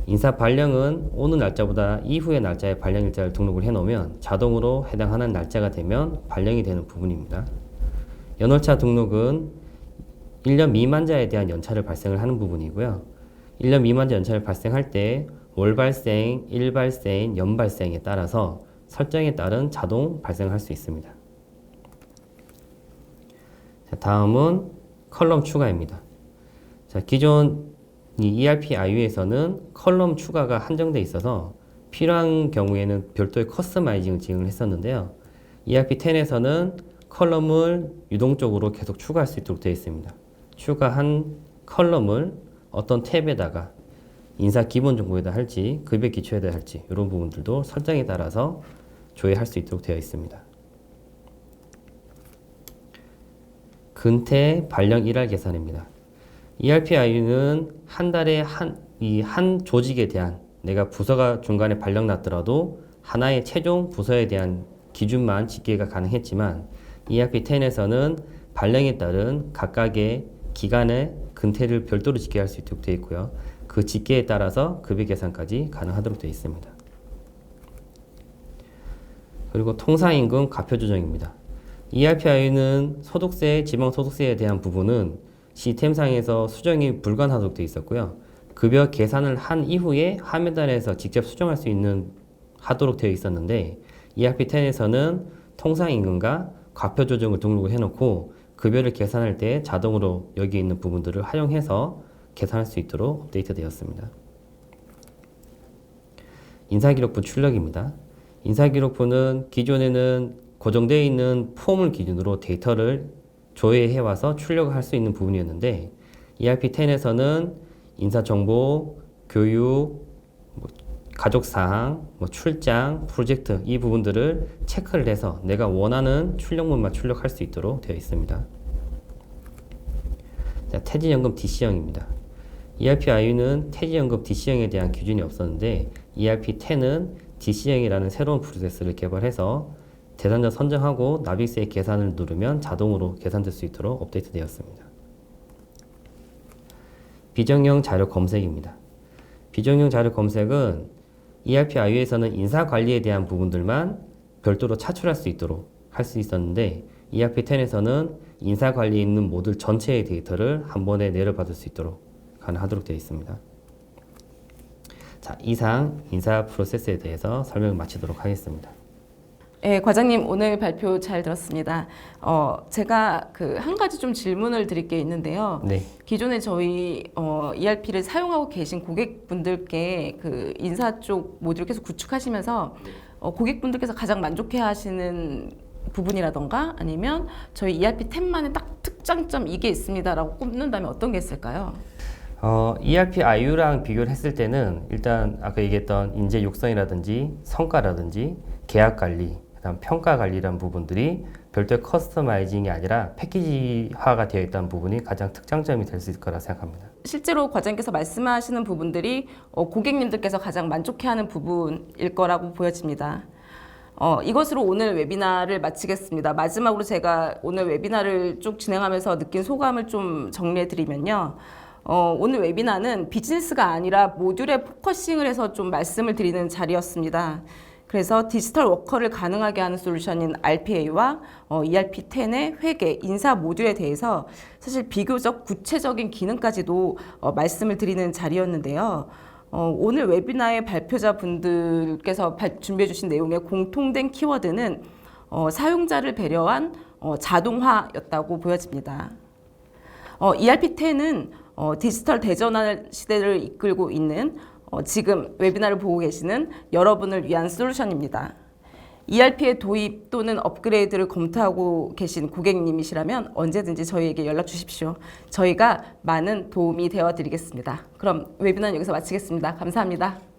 인사 발령은 오는 날짜보다 이후의 날짜에 발령 일자를 등록을 해 놓으면 자동으로 해당하는 날짜가 되면 발령이 되는 부분입니다. 연월차 등록은 1년 미만자에 대한 연차를 발생을 하는 부분이고요. 1년 미만자 연차를 발생할 때 월 발생, 일 발생, 연 발생에 따라서 설정에 따른 자동 발생을 할 수 있습니다. 자, 다음은 컬럼 추가입니다. 자, 기존 이 ERP IU에서는 컬럼 추가가 한정되어 있어서 필요한 경우에는 별도의 커스터마이징을 진행을 했었는데요. ERP 10에서는 컬럼을 유동적으로 계속 추가할 수 있도록 되어 있습니다. 추가한 컬럼을 어떤 탭에다가 인사 기본 정보에다 할지 급여 기초에다 할지 이런 부분들도 설정에 따라서 조회할 수 있도록 되어 있습니다. 근태 발령 일할 계산입니다. ERP IU는 한 달에 한 조직에 대한 내가 부서가 중간에 발령 났더라도 하나의 최종 부서에 대한 기준만 집계가 가능했지만 ERP 10에서는 발령에 따른 각각의 기간의 근태를 별도로 집계할 수 있도록 되어 있고요. 그 집계에 따라서 급여 계산까지 가능하도록 되어 있습니다. 그리고 통상임금 과표 조정입니다. ERP IU는 소득세, 지방소득세에 대한 부분은 시스템상에서 수정이 불가능하도록 되어 있었고요. 급여 계산을 한 이후에 화면단에서 직접 수정할 수 있는 하도록 되어 있었는데 ERP 10에서는 통상임금과 과표 조정을 등록을 해놓고 급여를 계산할 때 자동으로 여기 있는 부분들을 활용해서 계산할 수 있도록 업데이트 되었습니다. 인사기록부 출력입니다. 인사기록부는 기존에는 고정되어 있는 폼을 기준으로 데이터를 조회해와서 출력을 할 수 있는 부분이었는데 ERP 10에서는 인사정보, 교육, 가족사항, 출장, 프로젝트 이 부분들을 체크를 해서 내가 원하는 출력문만 출력할 수 있도록 되어 있습니다. 자, 퇴직연금 DC형입니다. ERP IU는 퇴직연금 DC형에 대한 기준이 없었는데 ERP 10은 DC형이라는 새로운 프로세스를 개발해서 대상자 선정하고 납입세 계산을 누르면 자동으로 계산될 수 있도록 업데이트 되었습니다. 비정형 자료 검색입니다. 비정형 자료 검색은 ERP IU에서는 인사관리에 대한 부분들만 별도로 차출할 수 있도록 할 수 있었는데 ERP 10에서는 인사관리에 있는 모듈 전체의 데이터를 한 번에 내려받을 수 있도록 가능하도록 되어 있습니다. 자, 이상 인사 프로세스에 대해서 설명을 마치도록 하겠습니다. 네, 과장님 오늘 발표 잘 들었습니다. 제가 한 가지 좀 질문을 드릴 게 있는데요. 네. 기존에 저희 ERP를 사용하고 계신 고객분들께 인사 쪽 모듈을 계속 구축하시면서 고객분들께서 가장 만족해하시는 부분이라던가 아니면 저희 ERP10만의 딱 특장점 이게 있습니다라고 꼽는다면 어떤 게 있을까요? ERP IU랑 비교를 했을 때는 일단 아까 얘기했던 인재 육성이라든지 성과라든지 계약 관리, 그다음 평가 관리라는 부분들이 별도의 커스터마이징이 아니라 패키지화가 되어 있다는 부분이 가장 특장점이 될 수 있을 거라 생각합니다. 실제로 과장님께서 말씀하시는 부분들이 고객님들께서 가장 만족해하는 부분일 거라고 보여집니다. 이것으로 오늘 웨비나를 마치겠습니다. 마지막으로 제가 오늘 웨비나를 쭉 진행하면서 느낀 소감을 좀 정리해 드리면요. 오늘 웨비나는 비즈니스가 아니라 모듈에 포커싱을 해서 좀 말씀을 드리는 자리였습니다. 그래서 디지털 워커를 가능하게 하는 솔루션인 RPA와 ERP10의 회계, 인사 모듈에 대해서 사실 비교적 구체적인 기능까지도 말씀을 드리는 자리였는데요. 오늘 웨비나의 발표자 분들께서 준비해 주신 내용의 공통된 키워드는 사용자를 배려한 자동화였다고 보여집니다. ERP10은 디지털 대전환 시대를 이끌고 있는 지금 웨비나를 보고 계시는 여러분을 위한 솔루션입니다. ERP의 도입 또는 업그레이드를 검토하고 계신 고객님이시라면 언제든지 저희에게 연락 주십시오. 저희가 많은 도움이 되어 드리겠습니다. 그럼 웨비나는 여기서 마치겠습니다. 감사합니다.